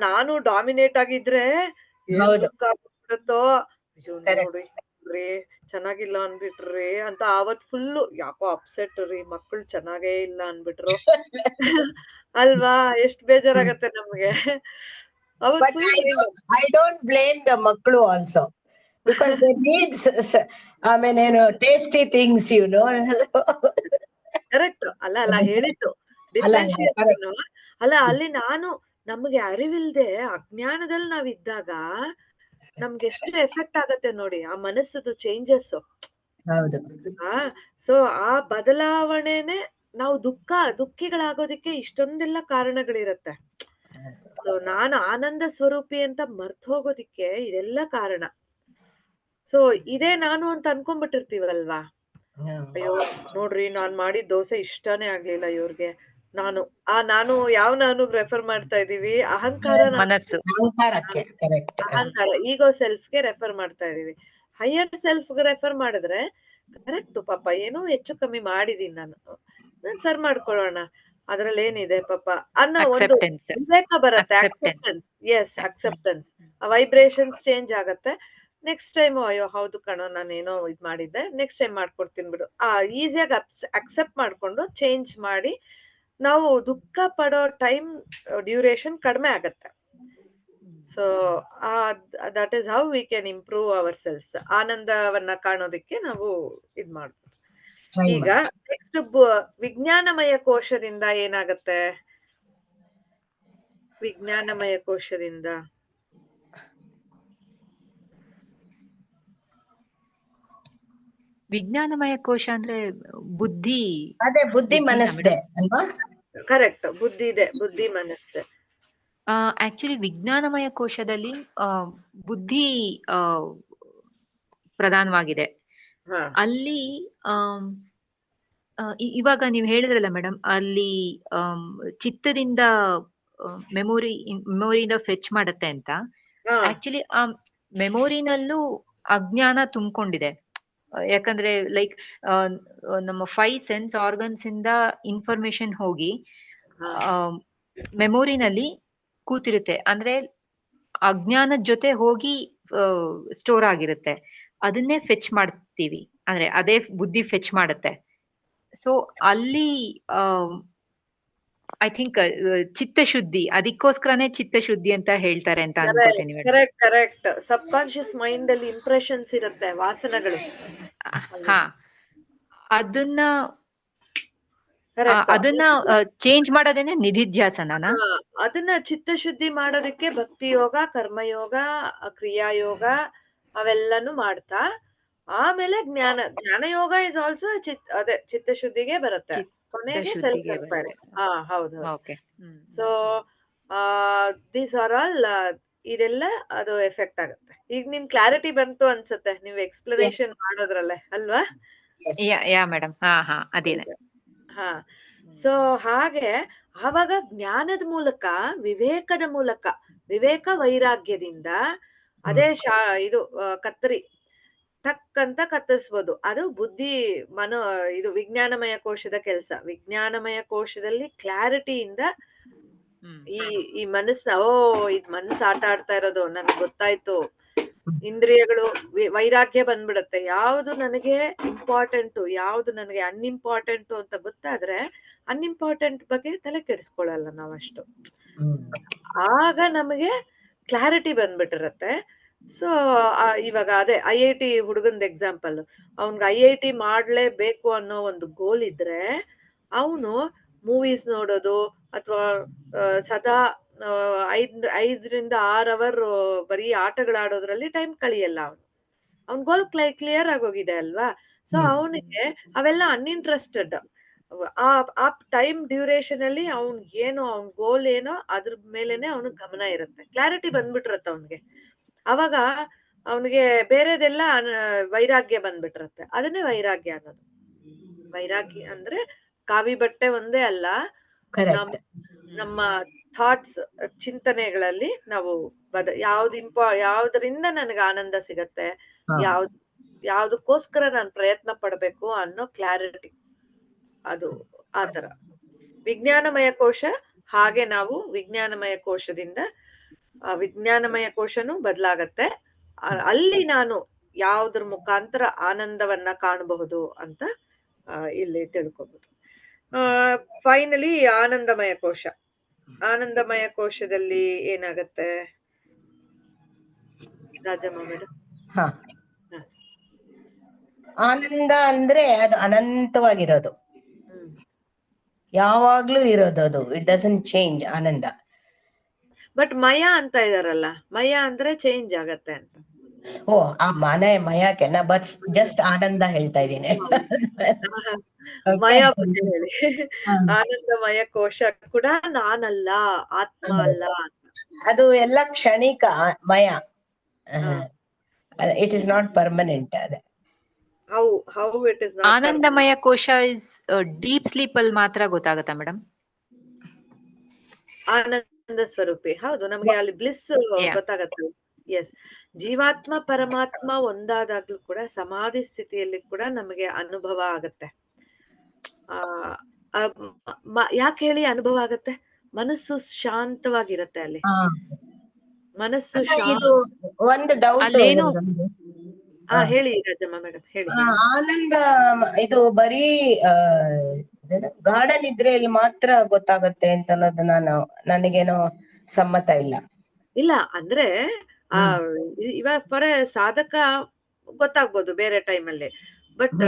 ನಾನು ಡಾಮಿನೇಟ್ ಆಗಿದ್ರೆ ನೋಡ್ರಿ ಚೆನ್ನಾಗಿಲ್ಲ ಅನ್ಬಿಟ್ರಿ ಅಂತ ಅವತ್ ಫುಲ್ಲು ಯಾಕೋ ಅಪ್ಸೆಟ್ ರೀ, ಮಕ್ಕಳು ಚೆನ್ನಾಗೇ ಇಲ್ಲ ಅನ್ಬಿಟ್ರು ಅಲ್ವಾ? ಎಷ್ಟ್ ಬೇಜಾರಾಗತ್ತೆ ನಮ್ಗೆ. ಐ ಡೋಂಟ್ ಬ್ಲೇಮ್ ದ ಮಕ್ಕಳು also, because they need tasty things, correct. ಅಲ್ಲ ಹೇಳಿದ್ದು ಡಿಫ್ರೆನ್ಶಿಯೇಷನ್ ಅಲ್ಲ. ಅಲ್ಲಿ ನಮಗೆ ಅರಿವಿಲ್ದೆ ಅಜ್ಞಾನದಲ್ಲಿ ನಾವಿದ್ದಾಗ ನಮ್ಗೆ ಎಷ್ಟು ಎಫೆಕ್ಟ್ ಆಗತ್ತೆ ನೋಡಿ ಆ ಮನಸ್ಸದು ಚೇಂಜಸ್. ಸೊ ಆ ಬದಲಾವಣೆನೆ ನಾವು ದುಃಖಿಗಳಾಗೋದಿಕ್ಕೆ ಇಷ್ಟೊಂದೆಲ್ಲ ಕಾರಣಗಳಿರತ್ತೆ. ಸೊ ನಾನು ಆನಂದ ಸ್ವರೂಪಿ ಅಂತ ಮರ್ತ್ ಹೋಗೋದಿಕ್ಕೆ ಇದೆಲ್ಲ ಕಾರಣ. ಸೊ ಇದೇ ನಾನು ಅಂತ ಅನ್ಕೊಂಡ್ಬಿಟ್ಟಿರ್ತೀವಲ್ವಾ. ಅಯ್ಯೋ ನೋಡ್ರಿ, ನಾನ್ ಮಾಡಿದ ದೋಸೆ ಇಷ್ಟನೇ ಆಗ್ಲಿಲ್ಲ ಇವ್ರಿಗೆ. ನಾನು ರೆಫರ್ ಮಾಡ್ತಾ ಇದೀವಿ? ಅಹಂಕಾರ, ಈಗೋ ಸೆಲ್ಫ್ಗೆ ರೆಫರ್ ಮಾಡ್ತಾ ಇದೀವಿ. ಹೈಯರ್ ಸೆಲ್ಫ್ಗೆ ರೆಫರ್ ಮಾಡಿದ್ರೆ ಕರೆಕ್ಟ್, ಪಾಪ ಏನೋ ಹೆಚ್ಚು ಕಮ್ಮಿ ಮಾಡಿದೀನಿ ನಾನು ಸರ್ ಮಾಡ್ಕೊಳ್ಳೋಣ, ಅದ್ರಲ್ಲಿ ಏನಿದೆ ಪಾಪ ಅನ್ನೋ ಒಂದು ವಿವೇಕ ಬರುತ್ತೆ. Acceptance. Yes, acceptance. Vibrations change ಆಗತ್ತೆ. ನೆಕ್ಸ್ಟ್ ಟೈಮ್ ಅಯ್ಯೋ ಹೌದು ಕಣೋ, ನಾನೇನೋ ಇದ್ ಮಾಡಿದ್ದೆ, ನೆಕ್ಸ್ಟ್ ಟೈಮ್ ಮಾಡ್ಕೊಡ್ತೀನಿ ಬಿಡು. ಈಸಿಯಾಗಿ ಅಕ್ಸೆಪ್ಟ್ ಮಾಡ್ಕೊಂಡು ಚೇಂಜ್ ಮಾಡಿ ನಾವು ದುಃಖ ಪಡೋ ಟೈಮ್ ಡ್ಯೂರೇಷನ್ ಕಡಿಮೆ ಆಗತ್ತೆ. So that is how we can improve ourselves. ಆನಂದವನ್ನ ಕಾಣೋದಿಕ್ಕೆ ನಾವು ಇದ್ ಮಾಡ್ಬೋದು. ಈಗ ನೆಕ್ಸ್ಟ್ ವಿಜ್ಞಾನಮಯ ಕೋಶದಿಂದ ಏನಾಗತ್ತೆ? ವಿಜ್ಞಾನಮಯ ಕೋಶದಿಂದ ವಿಜ್ಞಾನಮಯ ಕೋಶ ಅಂದ್ರೆ ಬುದ್ಧಿ. ಅದೇ ಬುದ್ಧಿ ಮನಸ್ಸೆ ಅಲ್ವಾ? ಕರೆಕ್ಟ್, ಬುದ್ಧಿ ಇದೆ, ಬುದ್ಧಿ ಮನಸ್ಸೆ. ಆಕ್ಚುಲಿ ವಿಜ್ಞಾನಮಯ ಕೋಶದಲ್ಲಿ ಬುದ್ಧಿ ಪ್ರಧಾನವಾಗಿದೆ. ಅಲ್ಲಿ ಇವಾಗ ನೀವು ಹೇಳಿದ್ರಲ್ಲ ಮೇಡಮ್, ಅಲ್ಲಿ ಚಿತ್ತದಿಂದ ಮೆಮೊರಿಯಿಂದ ಫೆಚ್ ಮಾಡತ್ತೆ ಅಂತ. ಆಕ್ಚುಲಿ ಆ ಮೆಮೊರಿನಲ್ಲೂ ಅಜ್ಞಾನ ತುಂಬಿಕೊಂಡಿದೆ. ಯಾಕಂದ್ರೆ ಲೈಕ್ ನಮ್ಮ 5 ಸೆನ್ಸ್ ಆರ್ಗನ್ಸ್ ಇಂದ ಇನ್ಫಾರ್ಮೇಶನ್ ಹೋಗಿ ಮೆಮೊರಿನಲ್ಲಿ ಕೂತಿರುತ್ತೆ. ಅಂದ್ರೆ ಅಜ್ಞಾನದ ಜೊತೆ ಹೋಗಿ ಸ್ಟೋರ್ ಆಗಿರುತ್ತೆ. ಅದನ್ನೇ ಫೆಚ್ ಮಾಡ್ತೀವಿ, ಅಂದ್ರೆ ಅದೇ ಬುದ್ಧಿ ಫೆಚ್ ಮಾಡುತ್ತೆ. ಸೊ ಅಲ್ಲಿ ಐ ಥಿಂಕ್ ಚಿತ್ತಶುದ್ಧಿ, ಅದಕ್ಕೋಸ್ಕರನೇ ಚಿತ್ತಶುದ್ಧಿ ಅಂತ ಹೇಳ್ತಾರೆ ಅಂತ ಅನ್ಕೋತೀನಿ. ಕರೆಕ್ಟ್. ಸಬ್ ಕಾನ್ಶಿಯಸ್ ಮೈಂಡ್ ಅಲ್ಲಿ ಇಂಪ್ರೆಷನ್ಸ್ ಇರುತ್ತೆ, ವಾಸನೆಗಳು. ಅದನ್ನ ಚೇಂಜ್ ಮಾಡೋದೇನೆ ನಿಧಿಧ್ಯಾಸನ. ಅದನ್ನ ಚಿತ್ತಶುದ್ಧಿ ಮಾಡೋದಕ್ಕೆ ಭಕ್ತಿ ಯೋಗ, ಕರ್ಮಯೋಗ, ಕ್ರಿಯಾಯೋಗ ಅವೆಲ್ಲಾನು ಮಾಡ್ತಾ ಆಮೇಲೆ ಜ್ಞಾನ ಯೋಗ ಇಸ್ ಆಲ್ಸೋ ಅದೇ ಚಿತ್ತಶುದ್ಧಿಗೆ ಬರುತ್ತೆ. ಕೊನೆಗೆ ಸೆಲ್ಫ್ ಎಂಪೈರ್. ಹೌದು. ಸೊ ದೀಸ್ ಆರ್ ಆಲ್, ಇದೆಲ್ಲ ಅದು ಎಫೆಕ್ಟ್ ಆಗುತ್ತೆ. ಈಗ ನಿಮ್ ಕ್ಲಾರಿಟಿ ಬಂತು ಅನ್ಸುತ್ತೆ ನೀವು ಎಕ್ಸ್ಪ್ಲನೇಷನ್ ಮಾಡೋದ್ರಲ್ಲೇ ಅಲ್ವಾ? ಯಾ ಮೇಡಮ್. ಅದೇನೆ. ಸೊ ಹಾಗೆ ಆವಾಗ ಜ್ಞಾನದ ಮೂಲಕ, ವಿವೇಕದ ಮೂಲಕ, ವಿವೇಕ ವೈರಾಗ್ಯದಿಂದ ಅದೇ ಇದು ಕತ್ತರಿ ಟಕ್ ಅಂತ ಕತ್ತರಿಸ್ಬೋದು. ಅದು ಬುದ್ಧಿ ಮನೋ ಇದು ವಿಜ್ಞಾನಮಯ ಕೋಶದ ಕೆಲಸ. ವಿಜ್ಞಾನಮಯ ಕೋಶದಲ್ಲಿ ಕ್ಲಾರಿಟಿಯಿಂದ ಈ ಈ ಮನಸ್ಸ ಇದ್ ಮನಸ್ಸು ಆಟ ಆಡ್ತಾ ಇರೋದು ನನ್ಗೆ ಗೊತ್ತಾಯ್ತು. ಇಂದ್ರಿಯಗಳು ವೈರಾಗ್ಯ ಬಂದ್ಬಿಡತ್ತೆ. ಯಾವ್ದು ನನಗೆ ಇಂಪಾರ್ಟೆಂಟು, ಯಾವ್ದು ನನಗೆ ಅನ್ಇಂಪಾರ್ಟೆಂಟು ಅಂತ ಗೊತ್ತಾದ್ರೆ ಅನ್ಇಂಪಾರ್ಟೆಂಟ್ ಬಗ್ಗೆ ತಲೆ ಕೆಡಿಸ್ಕೊಳಲ್ಲ ನಾವಷ್ಟು. ಆಗ ನಮಗೆ ಕ್ಲಾರಿಟಿ ಬಂದ್ಬಿಟ್ಟಿರತ್ತೆ. ಸೊ ಇವಾಗ ಅದೇ IIT ಹುಡುಗಂದ್ ಎಕ್ಸಾಂಪಲ್. ಅವ್ನ್ಗೆ IIT ಮಾಡ್ಲೇಬೇಕು ಅನ್ನೋ ಒಂದು ಗೋಲ್ ಇದ್ರೆ ಅವನು ಮೂವೀಸ್ ನೋಡೋದು ಅಥವಾ ಸದಾ 5 ರಿಂದ 6 ಅವರ್ ಬರೀ ಆಟಗಳಾಡೋದ್ರಲ್ಲಿ ಟೈಮ್ ಕಳಿಯಲ್ಲ. ಅವ್ನ್ ಗೋಲ್ ಕ್ಲಿಯರ್ ಆಗೋಗಿದೆ ಅಲ್ವಾ. ಸೊ ಅವನಿಗೆ ಅವೆಲ್ಲ ಅನ್ಇಂಟ್ರೆಸ್ಟೆಡ್. ಆ ಟೈಮ್ ಡ್ಯೂರೇಷನ್ ಅಲ್ಲಿ ಅವ್ನ್ ಏನೋ ಅವ್ನ್ ಗೋಲ್ ಏನೋ ಅದ್ರ ಮೇಲೆನೆ ಅವನಿಗೆ ಗಮನ ಇರುತ್ತೆ. ಕ್ಲಾರಿಟಿ ಬಂದ್ಬಿಟ್ಟಿರತ್ತೆ ಅವನಿಗೆ. ಅವಾಗ ಅವನಿಗೆ ಬೇರೆದೆಲ್ಲ ವೈರಾಗ್ಯ ಬಂದ್ಬಿಟ್ಟಿರತ್ತೆ. ಅದನ್ನೇ ವೈರಾಗ್ಯ ಅನ್ನೋದು. ವೈರಾಗ್ಯ ಅಂದ್ರೆ ಕಾವಿ ಬಟ್ಟೆ ಒಂದೇ ಅಲ್ಲ, ನಮ್ಮ ಥಾಟ್ಸ್, ಚಿಂತನೆಗಳಲ್ಲಿ ನಾವು ಯಾವ್ದ್ರಿಂದ ನನಗೆ ಆನಂದ ಸಿಗತ್ತೆ, ಯಾವ್ದಕ್ಕೋಸ್ಕರ ನಾನು ಪ್ರಯತ್ನ ಪಡ್ಬೇಕು ಅನ್ನೋ ಕ್ಲಾರಿಟಿ. ಅದು ಆತರ ವಿಜ್ಞಾನಮಯ ಕೋಶ. ಹಾಗೆ ನಾವು ವಿಜ್ಞಾನಮಯ ಕೋಶದಿಂದ ವಿಜ್ಞಾನಮಯ ಕೋಶನೂ ಬದಲಾಗತ್ತೆ. ಅಲ್ಲಿ ನಾನು ಯಾವ್ದ್ರ ಮುಖಾಂತರ ಆನಂದವನ್ನ ಕಾಣಬಹುದು ಅಂತ ಇಲ್ಲಿ ತಿಳ್ಕೊಬಹುದು. ಫೈನಲಿ ಆನಂದಮಯ ಕೋಶ. ಆನಂದಮಯ ಕೋಶದಲ್ಲಿ ಏನಾಗತ್ತೆ ರಾಜಮ್ಮ ಮೇಡಮ್? ಆನಂದ ಅಂದ್ರೆ ಅದು ಅನಂತವಾಗಿರೋದು, ಯಾವಾಗ್ಲೂ ಇರೋದು. ಅದು ಇಟ್ ಡಸಂಟ್ ಚೇಂಜ್. ಆನಂದ. ಬಟ್ ಮಯ ಅಂತ ಇದಾರಲ್ಲ, ಮಯ ಅಂದ್ರೆ ಚೇಂಜ್ ಆಗತ್ತೆ ಅಂತ. ಆ ಮಯಕ್ಕೆ ನಾ ಬಟ್ ಜಸ್ಟ್ ಆನಂದ ಹೇಳ್ತಾ ಇದ್ದೀನಿ. ಮಯ ಬಗ್ಗೆ ಹೇಳಿ. ಆನಂದಮಯ ಕೋಶ ಕೂಡ ನಾನಲ್ಲ, ಆತ್ಮ ಅಲ್ಲ. ಅದು ಎಲ್ಲ ಕ್ಷಣಿಕ. ಮಯ ಇಟ್ ಇಸ್ ನಾಟ್ ಪರ್ಮನೆಂಟ್. ಅದೇ how it is not ಆನಂದಮಯ ಕೋಶ ಇಸ್ ಡೀಪ್ ಸ್ಲೀಪ್ ಅಲ್ಲಿ ಮಾತ್ರ ಗೊತ್ತಾಗತ್ತಾ ಮೇಡಮ್? ಆನಂದ ಸ್ವರೂಪಿ. ಹೌದು, ನಮ್ಗೆ ಅಲ್ಲಿ ಬ್ಲಿಸ್ ಗೊತ್ತಾಗತ್ತೆ. ಎಸ್, ಜೀವಾತ್ಮ ಪರಮಾತ್ಮ ಒಂದಾದಾಗ್ಲೂ ಕೂಡ ಸಮಾಧಿ ಸ್ಥಿತಿಯಲ್ಲಿ ಕೂಡ ನಮಗೆ ಅನುಭವ ಆಗತ್ತೆ. ಯಾಕೆ ಹೇಳಿ ಅನುಭವ ಆಗತ್ತೆ? ಮನಸ್ಸು ಶಾಂತವಾಗಿರತ್ತೆ ಅಲ್ಲಿ. ಮನಸ್ಸು ಒಂದು ಡೌಟ್ ಹೇಳಿ ರಾಜಮ್ಮ ಮೇಡಮ್, ಹೇಳಿ. ಆನಂದ ಇದು ಬರೀ ಗಾರ್ಡನ್ ಇದ್ರೆ ಇಲ್ಲಿ ಮಾತ್ರ ಗೊತ್ತಾಗತ್ತೆ ಅಂತ ಅನ್ನೋದು ನನಗೇನೋ ಸಮ್ಮತ ಇಲ್ಲ. ಇಲ್ಲ ಅಂದ್ರೆ ಇವಾಗ ಫಾರ್ ಸಾಧಕ ಗೊತ್ತಾಗ್ಬೋದು ಬೇರೆ ಟೈಮಲ್ಲಿ. ಬಟ್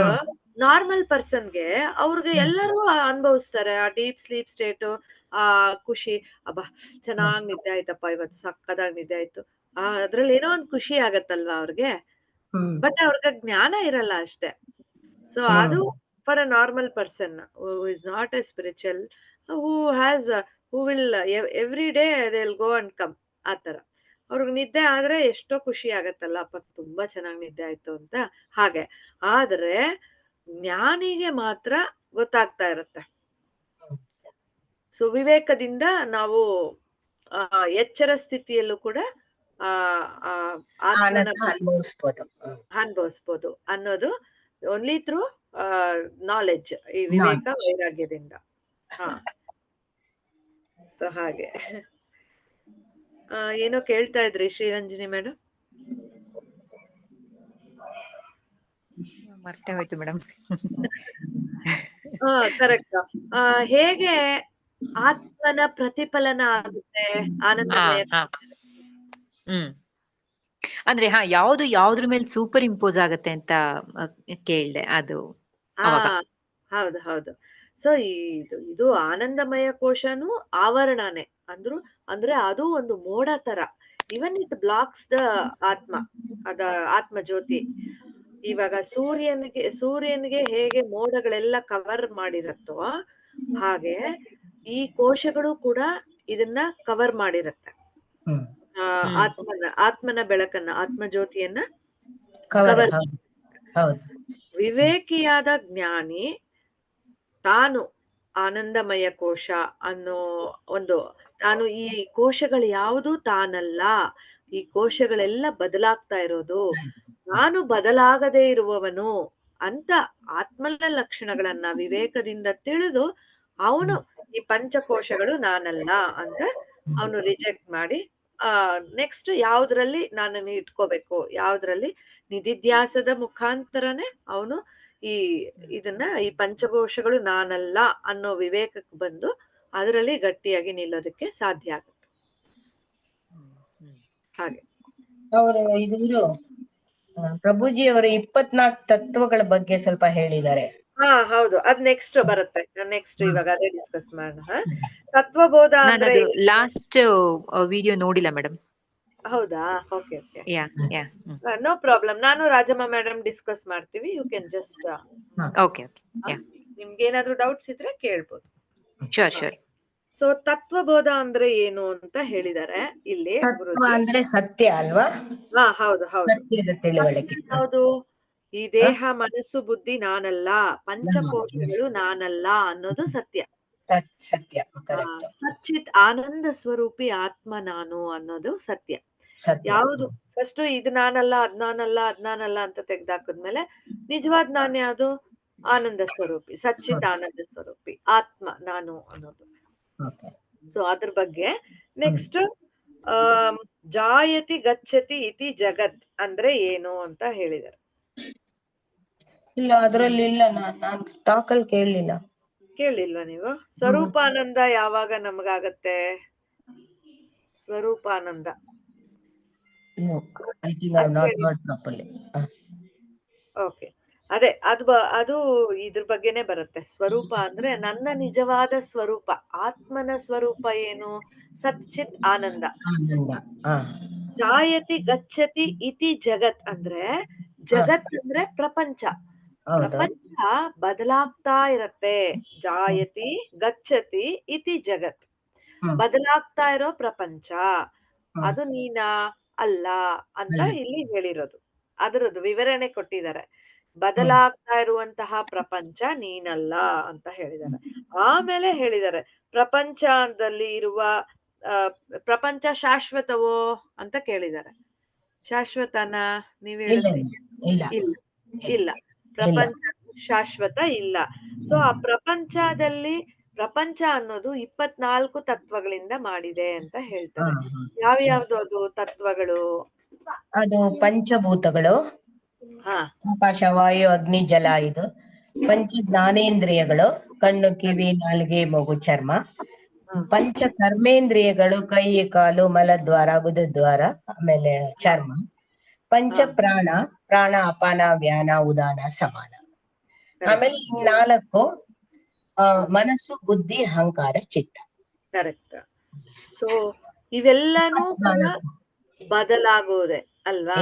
ನಾರ್ಮಲ್ ಪರ್ಸನ್ಗೆ ಅವ್ರಿಗೆ ಎಲ್ಲರೂ ಅನುಭವಿಸ್ತಾರೆ ಆ ಡೀಪ್ ಸ್ಲೀಪ್ ಸ್ಟೇಟ್. ಆ ಖುಷಿ, ಅಬ್ಬಾ ಚೆನ್ನಾಗ್ ನಿದ್ದೆ ಆಯ್ತಪ್ಪ, ಇವತ್ತು ಸಕ್ಕದಾಗ್ ನಿದ್ದೆ ಆಯ್ತು, ಅದ್ರಲ್ಲಿ ಏನೋ ಒಂದ್ ಖುಷಿ ಆಗತ್ತಲ್ವಾ ಅವ್ರಿಗೆ. ಬಟ್ ಅವ್ರಿಗೆ ಜ್ಞಾನ ಇರಲ್ಲ ಅಷ್ಟೇ. ಸೊ ಅದು for a normal person who is not A spiritual, who will every day they will go and come. ಆತರ ಅವ್ರಿಗೆ ನಿದ್ದೆ ಆದ್ರೆ ಎಷ್ಟೋ ಖುಷಿ ಆಗತ್ತಲ್ಲ, ಅಪ್ಪ ತುಂಬಾ ಚೆನ್ನಾಗ್ ನಿದ್ದೆ ಆಯ್ತು ಅಂತ. ಹಾಗೆ ಆದ್ರೆ ಜ್ಞಾನಿಗೆ ಮಾತ್ರ ಗೊತ್ತಾಗ್ತಾ ಇರತ್ತೆ. ಸೊ ವಿವೇಕದಿಂದ ನಾವು ಎಚ್ಚರ ಸ್ಥಿತಿಯಲ್ಲೂ ಕೂಡ ಅನುಭವಿಸ್ಬೋದು ಅನ್ನೋದು ಓನ್ಲಿ ಥ್ರೂ ನಾಲೆಡ್ಜ್, ಈ ವಿವೇಕ ವೈರಾಗ್ಯದಿಂದ. ಸೊ ಹಾಗೆ ಏನೋ ಕೇಳ್ತಾ ಇದ್ರಿ ಶ್ರೀರಂಜನಿ ಮೇಡಮ್? ಮರ್ತೇ ಹೋಯ್ತು ಮೇಡಮ್. ಕರೆಕ್ಟ್. ಹೇಗೆ ಆತ್ಮನ ಪ್ರತಿಫಲನ ಆಗುತ್ತೆ ಆನಂದಮಯ? ಅಂದ್ರೆ ಯಾವ್ದ್ರ ಮೇಲೆ ಸೂಪರ್ ಇಂಪೋಸ್ ಆಗತ್ತೆ ಅಂತ ಕೇಳ್ದೆ. ಅದು ಹೌದು. ಸೊ ಇದು ಆನಂದಮಯ ಕೋಶನು ಆವರಣನೇ ಅಂದ್ರೆ ಅದು ಒಂದು ಮೋಡ ತರ. ಇವನ್ ಇಟ್ ಬ್ಲಾಕ್ಸ್ ದ ಆತ್ಮ, ಅದ ಆತ್ಮ ಜ್ಯೋತಿ. ಇವಾಗ ಸೂರ್ಯನಿಗೆ ಹೇಗೆ ಮೋಡಗಳೆಲ್ಲ ಕವರ್ ಮಾಡಿರತ್ತೋ ಹಾಗೆ ಈ ಕೋಶಗಳು ಕೂಡ ಇದನ್ನ ಕವರ್ ಮಾಡಿರತ್ತೆ. ಆತ್ಮನ ಬೆಳಕನ್ನ, ಆತ್ಮ ಜ್ಯೋತಿಯನ್ನ ಕವರ್. ವಿವೇಕಿಯಾದ ಜ್ಞಾನಿ ತಾನು ಆನಂದಮಯ ಕೋಶ ಅನ್ನೋ ಒಂದು, ನಾನು ಈ ಕೋಶಗಳು ಯಾವುದು ತಾನಲ್ಲ, ಈ ಕೋಶಗಳೆಲ್ಲ ಬದಲಾಗ್ತಾ ಇರೋದು, ನಾನು ಬದಲಾಗದೇ ಇರುವವನು ಅಂತ ಆತ್ಮನ ಲಕ್ಷಣಗಳನ್ನ ವಿವೇಕದಿಂದ ತಿಳಿದು ಅವನು ಈ ಪಂಚಕೋಶಗಳು ನಾನಲ್ಲ ಅಂತ ಅವನು ರಿಜೆಕ್ಟ್ ಮಾಡಿ ನೆಕ್ಸ್ಟ್ ಯಾವ್ದ್ರಲ್ಲಿ ನನ್ನನ್ನು ಇಟ್ಕೋಬೇಕು, ಯಾವ್ದ್ರಲ್ಲಿ ನಿಧಿಧ್ಯಾಸದ ಮುಖಾಂತರನೇ ಅವನು ಈ ಪಂಚಕೋಶಗಳು ನಾನಲ್ಲ ಅನ್ನೋ ವಿವೇಕಕ್ಕೆ ಬಂದು ಅದರಲ್ಲಿ ಗಟ್ಟಿಯಾಗಿ ನಿಲ್ಲೋದಕ್ಕೆ ಸಾಧ್ಯ ಆಗುತ್ತೆ. ಹಾಗೆ ಅವರು ಇವರು ಪ್ರಭುಜಿ ಅವರು 24 ತತ್ವಗಳ ಬಗ್ಗೆ ಸ್ವಲ್ಪ ಹೇಳಿದ್ದಾರೆ. ಹಾ ಹೌದು, ಅದ್ ನೆಕ್ಸ್ಟ್ ಬರುತ್ತೆ. ನೆಕ್ಸ್ಟ್ ಇವಾಗ ಅದೇ ಡಿಸ್ಕಸ್ ಮಾಡೋಣ. ತತ್ವಬೋಧ ಅಂದ್ರೆ ಲಾಸ್ಟ್ ವಿಡಿಯೋ ನೋಡಿಲ್ಲ ಮೇಡಮ್. ಹೌದಾ? Okay okay, ya ya no problem. ನಾನು ರಾಜಮ್ಮ ಮೇಡಮ್ ಡಿಸ್ಕಸ್ ಮಾಡ್ತೀವಿ. You can just okay okay ya ನಿಮ್ಗೆ ಏನಾದ್ರು ಡೌಟ್ಸ್ ಇದ್ರೆ ಕೇಳ್ಬೋದು. Sure sure. ಸೊ ತತ್ವಬೋಧ ಅಂದ್ರೆ ಏನು ಅಂತ ಹೇಳಿದ್ದಾರೆ ಇಲ್ಲಿ ತತ್ವ ಅಂದ್ರೆ ಸತ್ಯ ಅಲ್ವಾ? ಹಾ ಹೌದು ಹೌದು. ಸತ್ಯದ ತಿಳುವಳಿಕೆ. ಹೌದು, ಈ ದೇಹ ಮನಸ್ಸು ಬುದ್ಧಿ ನಾನಲ್ಲ, ಪಂಚಕೋಶಗಳು ನಾನಲ್ಲ ಅನ್ನೋದು ಸತ್ಯ. ಸತ್ಯ, ಕರೆಕ್ಟ್. ಸಚ್ಚಿತ್ ಆನಂದ ಸ್ವರೂಪಿ ಆತ್ಮ ನಾನು ಅನ್ನೋದು ಸತ್ಯ. ಸತ್ಯ. ಯಾವುದು ಫಸ್ಟ್ ಇದು ನಾನಲ್ಲ ಅದ್ನಾನಲ್ಲ ಅಂತ ತೆಗ್ದಾಕದ್ಮೇಲೆ ನಿಜವಾದ ನಾನು ಯಾವುದು? ಆನಂದ ಸ್ವರೂಪಿ, ಸಚ್ಚಿತ್ ಆನಂದ ಸ್ವರೂಪಿ ಆತ್ಮ ನಾನು ಅನ್ನೋದು. ಸೊ ಅದ್ರ ಬಗ್ಗೆ ನೆಕ್ಸ್ಟ್ ಜಾಯತಿ ಗಚ್ಚತಿ ಇತಿ ಜಗತ್ ಅಂದ್ರೆ ಏನು ಅಂತ ಹೇಳಿದ್ದಾರೆ. ಇಲ್ಲ ಅದ್ರಲ್ಲಿ ಇಲ್ಲ, ನಾನು ಟಾಕ್ ಅಲ್ಲಿ ಕೇಳಲಿಲ್ಲ. ಕೇಳಿಲ್ವಾ ನೀವು? ಸ್ವರೂಪಾನಂದ ಯಾವಾಗ ನಮಗಾಗತ್ತೆ? ಸ್ವರೂಪಾನಂದ ಓಕೆ, ಅದೇ ಅದು ಇದ್ರ ಬಗ್ಗೆನೆ ಬರುತ್ತೆ. ಸ್ವರೂಪ ಅಂದ್ರೆ ನನ್ನ ನಿಜವಾದ ಸ್ವರೂಪ, ಆತ್ಮನ ಸ್ವರೂಪ ಏನು? ಸಚ್ಚಿತ್ ಆನಂದ. ಜಾಯತಿ ಗಚ್ಚತಿ ಇತಿ ಜಗತ್ ಅಂದ್ರೆ ಜಗತ್ ಅಂದ್ರೆ ಪ್ರಪಂಚ. ಪ್ರಪಂಚ ಬದಲಾಗ್ತಾ ಇರತ್ತೆ. ಜಾಯತಿ ಗಚ್ಚತಿ ಇತಿ ಜಗತ್, ಬದಲಾಗ್ತಾ ಇರೋ ಪ್ರಪಂಚ. ಅದು ನೀನಾ ಅಲ್ಲ ಅಂತ ಇಲ್ಲಿ ಹೇಳಿರೋದು. ಅದರದ್ದು ವಿವರಣೆ ಕೊಟ್ಟಿದ್ದಾರೆ. ಬದಲಾಗ್ತಾ ಇರುವಂತಹ ಪ್ರಪಂಚ ನೀನಲ್ಲ ಅಂತ ಹೇಳಿದ್ದಾರೆ. ಆಮೇಲೆ ಹೇಳಿದ್ದಾರೆ ಪ್ರಪಂಚದಲ್ಲಿ ಇರುವ ಪ್ರಪಂಚ ಶಾಶ್ವತವೋ ಅಂತ ಕೇಳಿದ್ದಾರೆ. ಶಾಶ್ವತನ ನೀವ್ ಹೇಳಿದ್ರಿ? ಇಲ್ಲ, ಪ್ರಪಂಚ ಶಾಶ್ವತ ಇಲ್ಲ. ಸೊ ಆ ಪ್ರಪಂಚ ಅನ್ನೋದು 24 ತತ್ವಗಳಿಂದ ಮಾಡಿದೆ ಅಂತ ಹೇಳ್ತಾರೆ. ಯಾವ್ಯಾವ್ದು ಅದು ತತ್ವಗಳು? ಅದು ಪಂಚಭೂತಗಳು, ಆಕಾಶ ವಾಯು ಅಗ್ನಿ ಜಲ. ಇದು ಪಂಚ ಜ್ಞಾನೇಂದ್ರಿಯಗಳು, ಕಣ್ಣು ಕಿವಿ ನಾಲಿಗೆ ಮೂಗು ಚರ್ಮ. ಪಂಚ ಕರ್ಮೇಂದ್ರಿಯಗಳು, ಕೈ ಕಾಲು ಮಲದ್ವಾರ ಗುದದ್ವಾರ ಆಮೇಲೆ ಚರ್ಮ. ಪಂಚ ಪ್ರಾಣ, ಪ್ರಾಣ ಅಪಾನ ವ್ಯಾನ ಉದಾನ ಸಮಾನ. ಆಮೇಲೆ 4 ಮನಸ್ಸು ಬುದ್ಧಿ ಅಹಂಕಾರ ಚಿತ್ತ. ಕರೆಕ್ಟ್. ಸೊ ಇವೆಲ್ಲಾನು ಬದಲಾಗೋದೆ ಅಲ್ವಾ?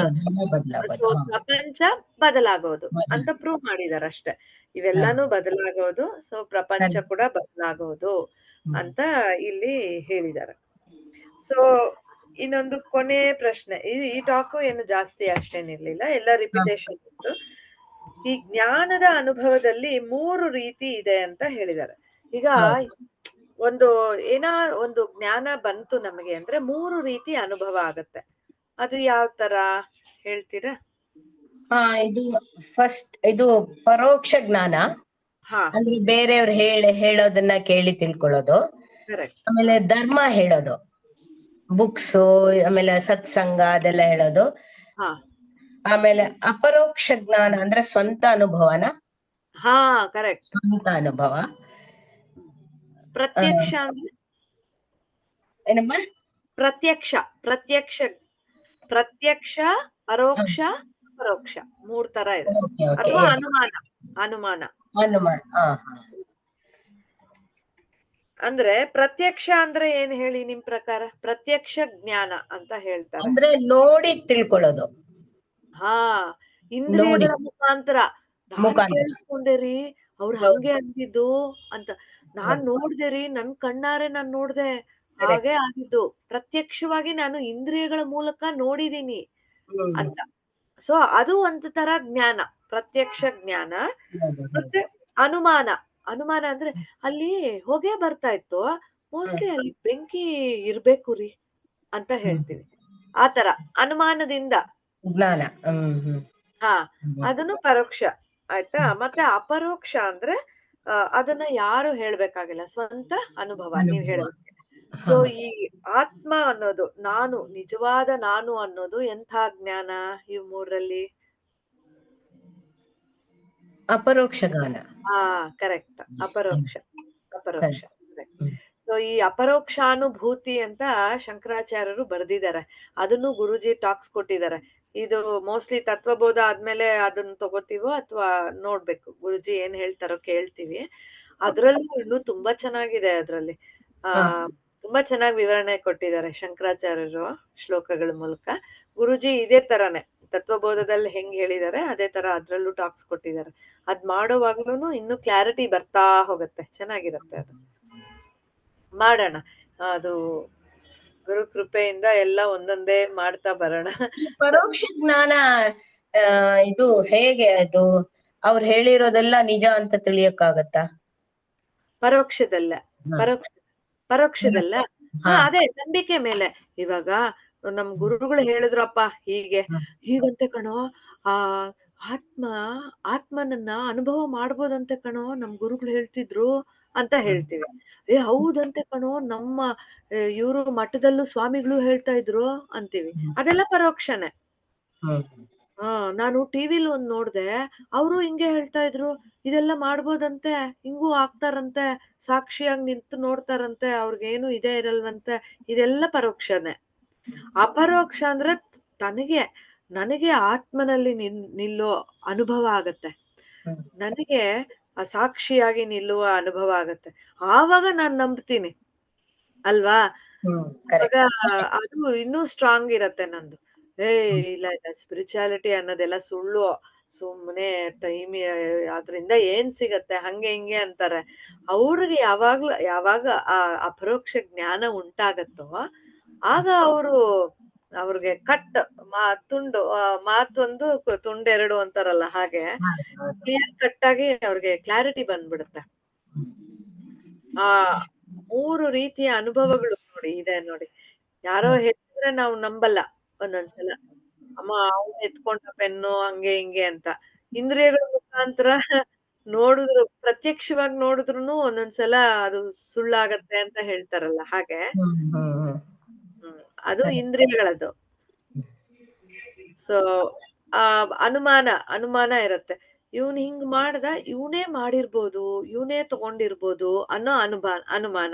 ಪ್ರಪಂಚ ಬದಲಾಗೋದು ಅಂತ ಪ್ರೂವ್ ಮಾಡಿದಾರೆ ಅಷ್ಟೇ. ಇವೆಲ್ಲಾನು ಬದಲಾಗೋದು, ಸೊ ಪ್ರಪಂಚ ಕೂಡ ಬದಲಾಗೋದು ಅಂತ ಇಲ್ಲಿ ಹೇಳಿದ್ದಾರೆ. ಸೊ ಇನ್ನೊಂದು ಕೊನೆ ಪ್ರಶ್ನೆ, ಈ ಟಾಕು ಏನು ಜಾಸ್ತಿ ಅಷ್ಟೇನಿರ್ಲಿಲ್ಲ, ಎಲ್ಲ ರಿಪಿಟೇಷನ್ ಇತ್ತು. ಈ ಜ್ಞಾನದ ಅನುಭವದಲ್ಲಿ 3 ರೀತಿ ಇದೆ ಅಂತ ಹೇಳಿದ್ದಾರೆ. ಈಗ ಒಂದು ಜ್ಞಾನ ಬಂತು ನಮಗೆ ಅಂದ್ರೆ 3 ರೀತಿ ಅನುಭವ ಆಗತ್ತೆ. ಅದು ಯಾವ ತರ ಹೇಳ್ತೀರಾ? ಇದು ಫಸ್ಟ್, ಇದು ಪರೋಕ್ಷ ಜ್ಞಾನ ಅಂದ್ರೆ ಬೇರೆಯವ್ರು ಹೇಳೋದನ್ನ ಕೇಳಿ ತಿಳ್ಕೊಳ್ಳೋದು. ಆಮೇಲೆ ಧರ್ಮ ಹೇಳೋದು, ಬುಕ್ಸ್, ಆಮೇಲೆ ಸತ್ಸಂಗ ಅದೆಲ್ಲ ಹೇಳೋದು. ಆಮೇಲೆ ಅಪರೋಕ್ಷ ಜ್ಞಾನ ಅಂದ್ರೆ ಸ್ವಂತ ಅನುಭವನ. ಕರೆಕ್ಟ್, ಸ್ವಂತ ಅನುಭವ. ಪ್ರತ್ಯಕ್ಷ ಅಂದ್ರೆ ಏನಮ್ಮ? ಪ್ರತ್ಯಕ್ಷ ಪರೋಕ್ಷ ಪರೋಕ್ಷ 3 ತರ ಇದೆ. ಅಥವಾ ಅನುಮಾನ. ಅಂದ್ರೆ ಪ್ರತ್ಯಕ್ಷ ಅಂದ್ರೆ ಏನ್ ಹೇಳಿ ನಿಮ್ ಪ್ರಕಾರ? ಪ್ರತ್ಯಕ್ಷ ಜ್ಞಾನ ಅಂತ ಹೇಳ್ತಾರೆ ಅಂದ್ರೆ ನೋಡಿ ತಿಳ್ಕೊಳ್ಳೋದು. ಇಂದ್ರಿಯಗಳ ಮುಖಾಂತರ ಕೇಳಿಸ್ಕೊಂಡೇರಿ ಅವ್ರು ಹಂಗೆ ಅಂದಿದ್ದು ಅಂತ, ನಾನ್ ನೋಡ್ದೇರಿ, ನನ್ ಕಣ್ಣಾರೆ ನಾನ್ ನೋಡ್ದೆ, ಹಾಗೆ ಆಗಿದ್ದು, ಪ್ರತ್ಯಕ್ಷವಾಗಿ ನಾನು ಇಂದ್ರಿಯಗಳ ಮೂಲಕ ನೋಡಿದೀನಿ ಅಂತ. ಸೊ ಅದು ಒಂದು ತರ ಜ್ಞಾನ, ಪ್ರತ್ಯಕ್ಷ ಜ್ಞಾನ. ಮತ್ತೆ ಅನುಮಾನ ಅನುಮಾನ ಅಂದ್ರೆ ಅಲ್ಲಿ ಹೊಗೆ ಬರ್ತಾ ಇತ್ತು, ಮೋಸ್ಟ್ಲಿ ಅಲ್ಲಿ ಬೆಂಕಿ ಇರ್ಬೇಕು ರೀ ಅಂತ ಹೇಳ್ತೀವಿ. ಆತರ ಅನುಮಾನದಿಂದ. ಜ್ಞಾನ. ಹ್ಮ್. ಹಾ, ಅದನ್ನು ಪರೋಕ್ಷ ಆಯ್ತಾ. ಮತ್ತೆ ಅಪರೋಕ್ಷ ಅಂದ್ರೆ ಅದನ್ನ ಯಾರು ಹೇಳ್ಬೇಕಾಗಿಲ್ಲ, ಸ್ವಂತ ಅನುಭವ ನೀವ್ ಅನುಭವ. ಹೇಳ್ಬೇಕು. ಸೊ ಈ ಆತ್ಮ ಅನ್ನೋದು, ನಾನು, ನಿಜವಾದ ನಾನು ಅನ್ನೋದು ಎಂಥ ಜ್ಞಾನ ಈ ಮೂರಲ್ಲಿ? ಅಪರೋಕ್ಷ ಜ್ಞಾನ. ಹಾ, ಕರೆಕ್ಟ್. ಅಪರೋಕ್ಷ. ಅಪರೋಕ್ಷ. ಹ್ಮ್. ಸೊ ಈ ಅಪರೋಕ್ಷಾನುಭೂತಿ ಅಂತ ಶಂಕರಾಚಾರ್ಯರು ಬರ್ದಿದ್ದಾರೆ. ಅದನ್ನು ಗುರುಜಿ ಟಾಕ್ಸ್ ಕೊಟ್ಟಿದ್ದಾರೆ. ಇದು ಮೋಸ್ಟ್ಲಿ ತತ್ವಬೋಧ ಆದ್ಮೇಲೆ ಅದನ್ನ ತಗೋತೀವೋ ಅಥವಾ ನೋಡ್ಬೇಕು, ಗುರುಜಿ ಏನ್ ಹೇಳ್ತಾರೋ ಕೇಳ್ತೀವಿ. ಅದ್ರಲ್ಲೂ ಇನ್ನೂ ತುಂಬಾ ಚೆನ್ನಾಗಿದೆ. ಅದ್ರಲ್ಲಿ ಆ ತುಂಬಾ ಚೆನ್ನಾಗಿ ವಿವರಣೆ ಕೊಟ್ಟಿದ್ದಾರೆ ಶಂಕರಾಚಾರ್ಯರು ಶ್ಲೋಕಗಳ ಮೂಲಕ. ಗುರುಜಿ ಇದೇ ತರಾನೇ ತತ್ವಬೋಧದಲ್ಲಿ ಹೆಂಗ್ ಹೇಳಿದ್ದಾರೆ ಅದೇ ತರ ಅದ್ರಲ್ಲೂ ಟಾಕ್ಸ್ ಕೊಟ್ಟಿದ್ದಾರೆ. ಅದ್ ಮಾಡೋವಾಗ್ಲೂನು ಇನ್ನೂ ಕ್ಲಾರಿಟಿ ಬರ್ತಾ ಹೋಗುತ್ತೆ, ಚೆನ್ನಾಗಿರುತ್ತೆ ಅದು. ಮಾಡೋಣ, ಅದು ಗುರು ಕೃಪೆಯಿಂದ ಎಲ್ಲ ಒಂದೊಂದೇ ಮಾಡ್ತಾ ಬರೋಣ. ಈ ಪರೋಕ್ಷ ಜ್ಞಾನ ಇದು ಹೇಗೆ ಅದು ಅವ್ರು ಹೇಳಿರೋದೆಲ್ಲ ನಿಜ ಅಂತ ತಿಳಿಯಕ್ಕಾಗತ್ತಾ? ಪರೋಕ್ಷದಲ್ಲ, ಪರೋಕ್ಷದಲ್ಲ. ಅದೇ ನಂಬಿಕೆ ಮೇಲೆ. ಇವಾಗ ನಮ್ ಗುರುಗಳು ಹೇಳಿದ್ರಪ್ಪ ಹೀಗಂತೆ ಕಣೋ, ಆ ಆತ್ಮನನ್ನ ಅನುಭವ ಮಾಡ್ಬೋದಂತೆ ಕಣೋ, ನಮ್ ಗುರುಗಳು ಹೇಳ್ತಿದ್ರು ಅಂತ ಹೇಳ್ತೀವಿ. ಹೌದಂತೆ ಕಣೋ, ನಮ್ಮ ಇವರು ಮಠದಲ್ಲೂ ಸ್ವಾಮಿಗಳು ಹೇಳ್ತಾ ಇದ್ರು ಅಂತೀವಿ. ಅದೆಲ್ಲ ಪರೋಕ್ಷನೇ. ನಾನು ಟಿವಿಲಿ ಒಂದ್ ನೋಡ್ದೆ, ಅವರು ಹಿಂಗೆ ಹೇಳ್ತಾ ಇದ್ರು, ಇದೆಲ್ಲ ಮಾಡ್ಬೋದಂತೆ, ಹಿಂಗೂ ಆಗ್ತಾರಂತೆ, ಸಾಕ್ಷಿಯಾಗಿ ನಿಂತು ನೋಡ್ತಾರಂತೆ, ಅವ್ರಿಗೇನು ಇದೇ ಇರಲ್ವಂತೆ. ಇದೆಲ್ಲ ಪರೋಕ್ಷನೇ. ಅಪರೋಕ್ಷ ಅಂದ್ರೆ ನನಗೆ ಆತ್ಮನಲ್ಲಿ ನಿಲ್ಲೋ ಅನುಭವ ಆಗತ್ತೆ, ನನಗೆ ಆ ಸಾಕ್ಷಿಯಾಗಿ ನಿಲ್ಲುವ ಅನುಭವ ಆಗತ್ತೆ. ಆವಾಗ ನಾನ್ ನಂಬ್ತೀನಿ ಅಲ್ವಾ. ಅದು ಇನ್ನೂ ಸ್ಟ್ರಾಂಗ್ ಇರತ್ತೆ ನಂದು. ಇಲ್ಲ ಇಲ್ಲ, ಸ್ಪಿರಿಚುಯಾಲಿಟಿ ಅನ್ನೋದೆಲ್ಲ ಸುಳ್ಳು, ಸುಮ್ಮನೆ ಟೈಮ್, ಅದ್ರಿಂದ ಏನ್ ಸಿಗತ್ತೆ, ಹಂಗೆ ಹಿಂಗೆ ಅಂತಾರೆ. ಅವ್ರಿಗೆ ಯಾವಾಗ ಆ ಅಪರೋಕ್ಷ ಜ್ಞಾನ ಉಂಟಾಗತ್ತೋ ಆಗ ಅವ್ರಿಗೆ ಮಾತೊಂದು ತುಂಡೆರಡು ಅಂತಾರಲ್ಲ, ಹಾಗೆ ಕ್ಲಿಯರ್ ಕಟ್ ಆಗಿ ಅವ್ರಿಗೆ ಕ್ಲಾರಿಟಿ ಬಂದ್ಬಿಡುತ್ತೆ. ಆ 3 ರೀತಿಯ ಅನುಭವಗಳು ಇದೆ ನೋಡಿ. ಯಾರೋ ಹೇಳಿದ್ರೆ ನಾವು ನಂಬಲ್ಲ ಒಂದೊಂದ್ಸಲ, ಅಮ್ಮ ಅವ್ನು ಎತ್ಕೊಂಡ ಪೆನ್ನು ಹಂಗೆ ಹಿಂಗೆ ಅಂತ. ಇಂದ್ರಿಯಗಳ ಮುಖಾಂತರ ನೋಡಿದ್ರು, ಪ್ರತ್ಯಕ್ಷವಾಗಿ ನೋಡಿದ್ರುನು ಒಂದೊಂದ್ಸಲ ಅದು ಸುಳ್ಳಾಗತ್ತೆ ಅಂತ ಹೇಳ್ತಾರಲ್ಲ, ಹಾಗೆ. ಅದು ಇಂದ್ರಿಯಗಳದ್ದು. ಸೊ ಅನುಮಾನ ಇರತ್ತೆ. ಇವ್ನು ಹಿಂಗ್ ಮಾಡ್ದ, ಇವನೇ ಮಾಡಿರ್ಬೋದು, ಇವನೇ ತಗೊಂಡಿರ್ಬೋದು ಅನ್ನೋ ಅನುಮಾನ.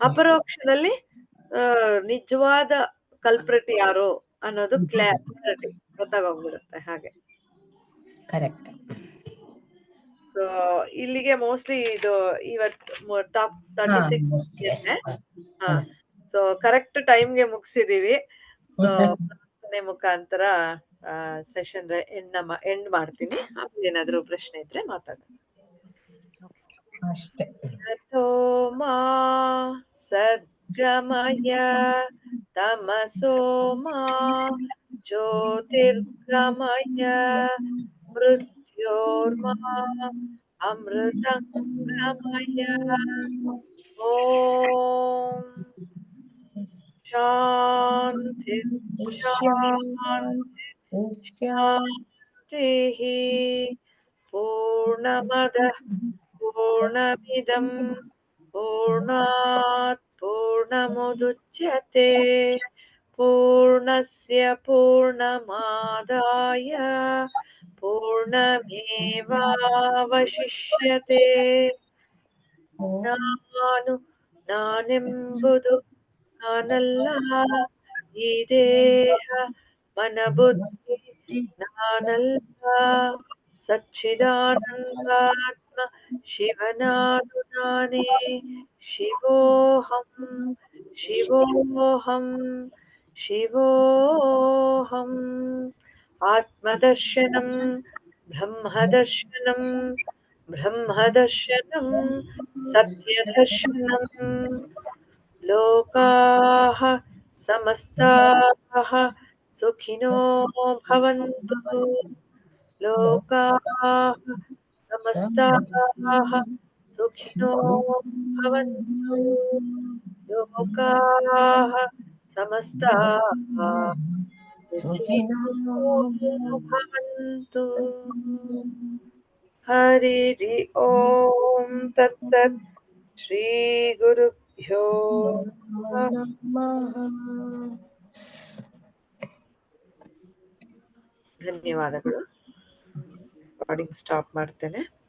ಅಪರೋಕ್ಷದಲ್ಲಿ ನಿಜವಾದ ಕಲ್ಪ್ರಿಟ್ ಯಾರು ಅನ್ನೋದು ಕ್ಲಾರಿಟಿ ಗೊತ್ತಾಗೋಗ್ಬಿಡುತ್ತೆ, ಹಾಗೆ. ಕರೆಕ್ಟ್. ಸೊ ಇಲ್ಲಿಗೆ ಮೋಸ್ಟ್ಲಿ ಇದು ಇವತ್ತು ಟಾಪ್ 36 ಇದೆ. ಸೊ ಕರೆಕ್ಟ್ ಟೈಮ್ಗೆ ಮುಗಿಸಿದೀವಿ. ಸೊ ಮುಖಾಂತರ ಸೆಷನ್ ಎಂಡ್ ಮಾಡ್ತೀನಿ. ಆಮೇಲೆ ಏನಾದ್ರು ಪ್ರಶ್ನೆ ಇದ್ರೆ ಮಾತಾಡೋಣ. ಅಷ್ಟೇ. ಸತೋಮಾ ಸದ್ಗಮಯ ತಮಸೋಮಾ ಜ್ಯೋತಿರ್ಗಮಯ ಮೃತ್ಯೋರ್ಮಾ ಅಮೃತಂಗಮಯ. ಓಂ ಶಾಂತಿ ಶಾಂತಿ ಶಾಂತಿಃ. ಪೂರ್ಣಮದಃ ಪೂರ್ಣಮಿದಂ ಪೂರ್ಣಾತ್ ಪೂರ್ಣಮುದಚ್ಯತೆ ಪೂರ್ಣಸ್ಯ ಪೂರ್ಣಮಾದಾಯ ಪೂರ್ಣಮೇವಾವಶಿಷ್ಯತೆ. ನಾನೆಂಬುದು ನಾನಲ್ಲ, ಈ ದೇಹ ಮನಬುದ್ಧಿ ನಾನಲ್ಲ, ಸಚ್ಚಿದಾನಂದಾತ್ಮ ಶಿವನಾನು ನಾನೇ. ಶಿವೋಹಂ ಶಿವೋಹಂ ಶಿವೋಹಂ. ಆತ್ಮದರ್ಶನಂ ಬ್ರಹ್ಮದರ್ಶನಂ ಬ್ರಹ್ಮದರ್ಶನಂ ಸತ್ಯದರ್ಶನಂ. ಲೋಕಾಃ ಸಮಸ್ತಾಃ ಸುಖಿನೋ ಭವಂತು. ಲೋಕಾಃ ಸಮಸ್ತಾಃ ಸುಖಿನೋ ಭವಂತು ಲೋಕಾಃ ಸಮಸ್ತಾಃ ಸುಖಿನೋ ಭವಂತು. ಹರಿ ಓಂ ತತ್ಸತ್. ಶ್ರೀ ಗುರುಭ್ಯೋ ನಮಃ. ಧನ್ಯವಾದಗಳು. ರೆಕಾರ್ಡಿಂಗ್ ಸ್ಟಾಪ್ ಮಾಡ್ತೇನೆ.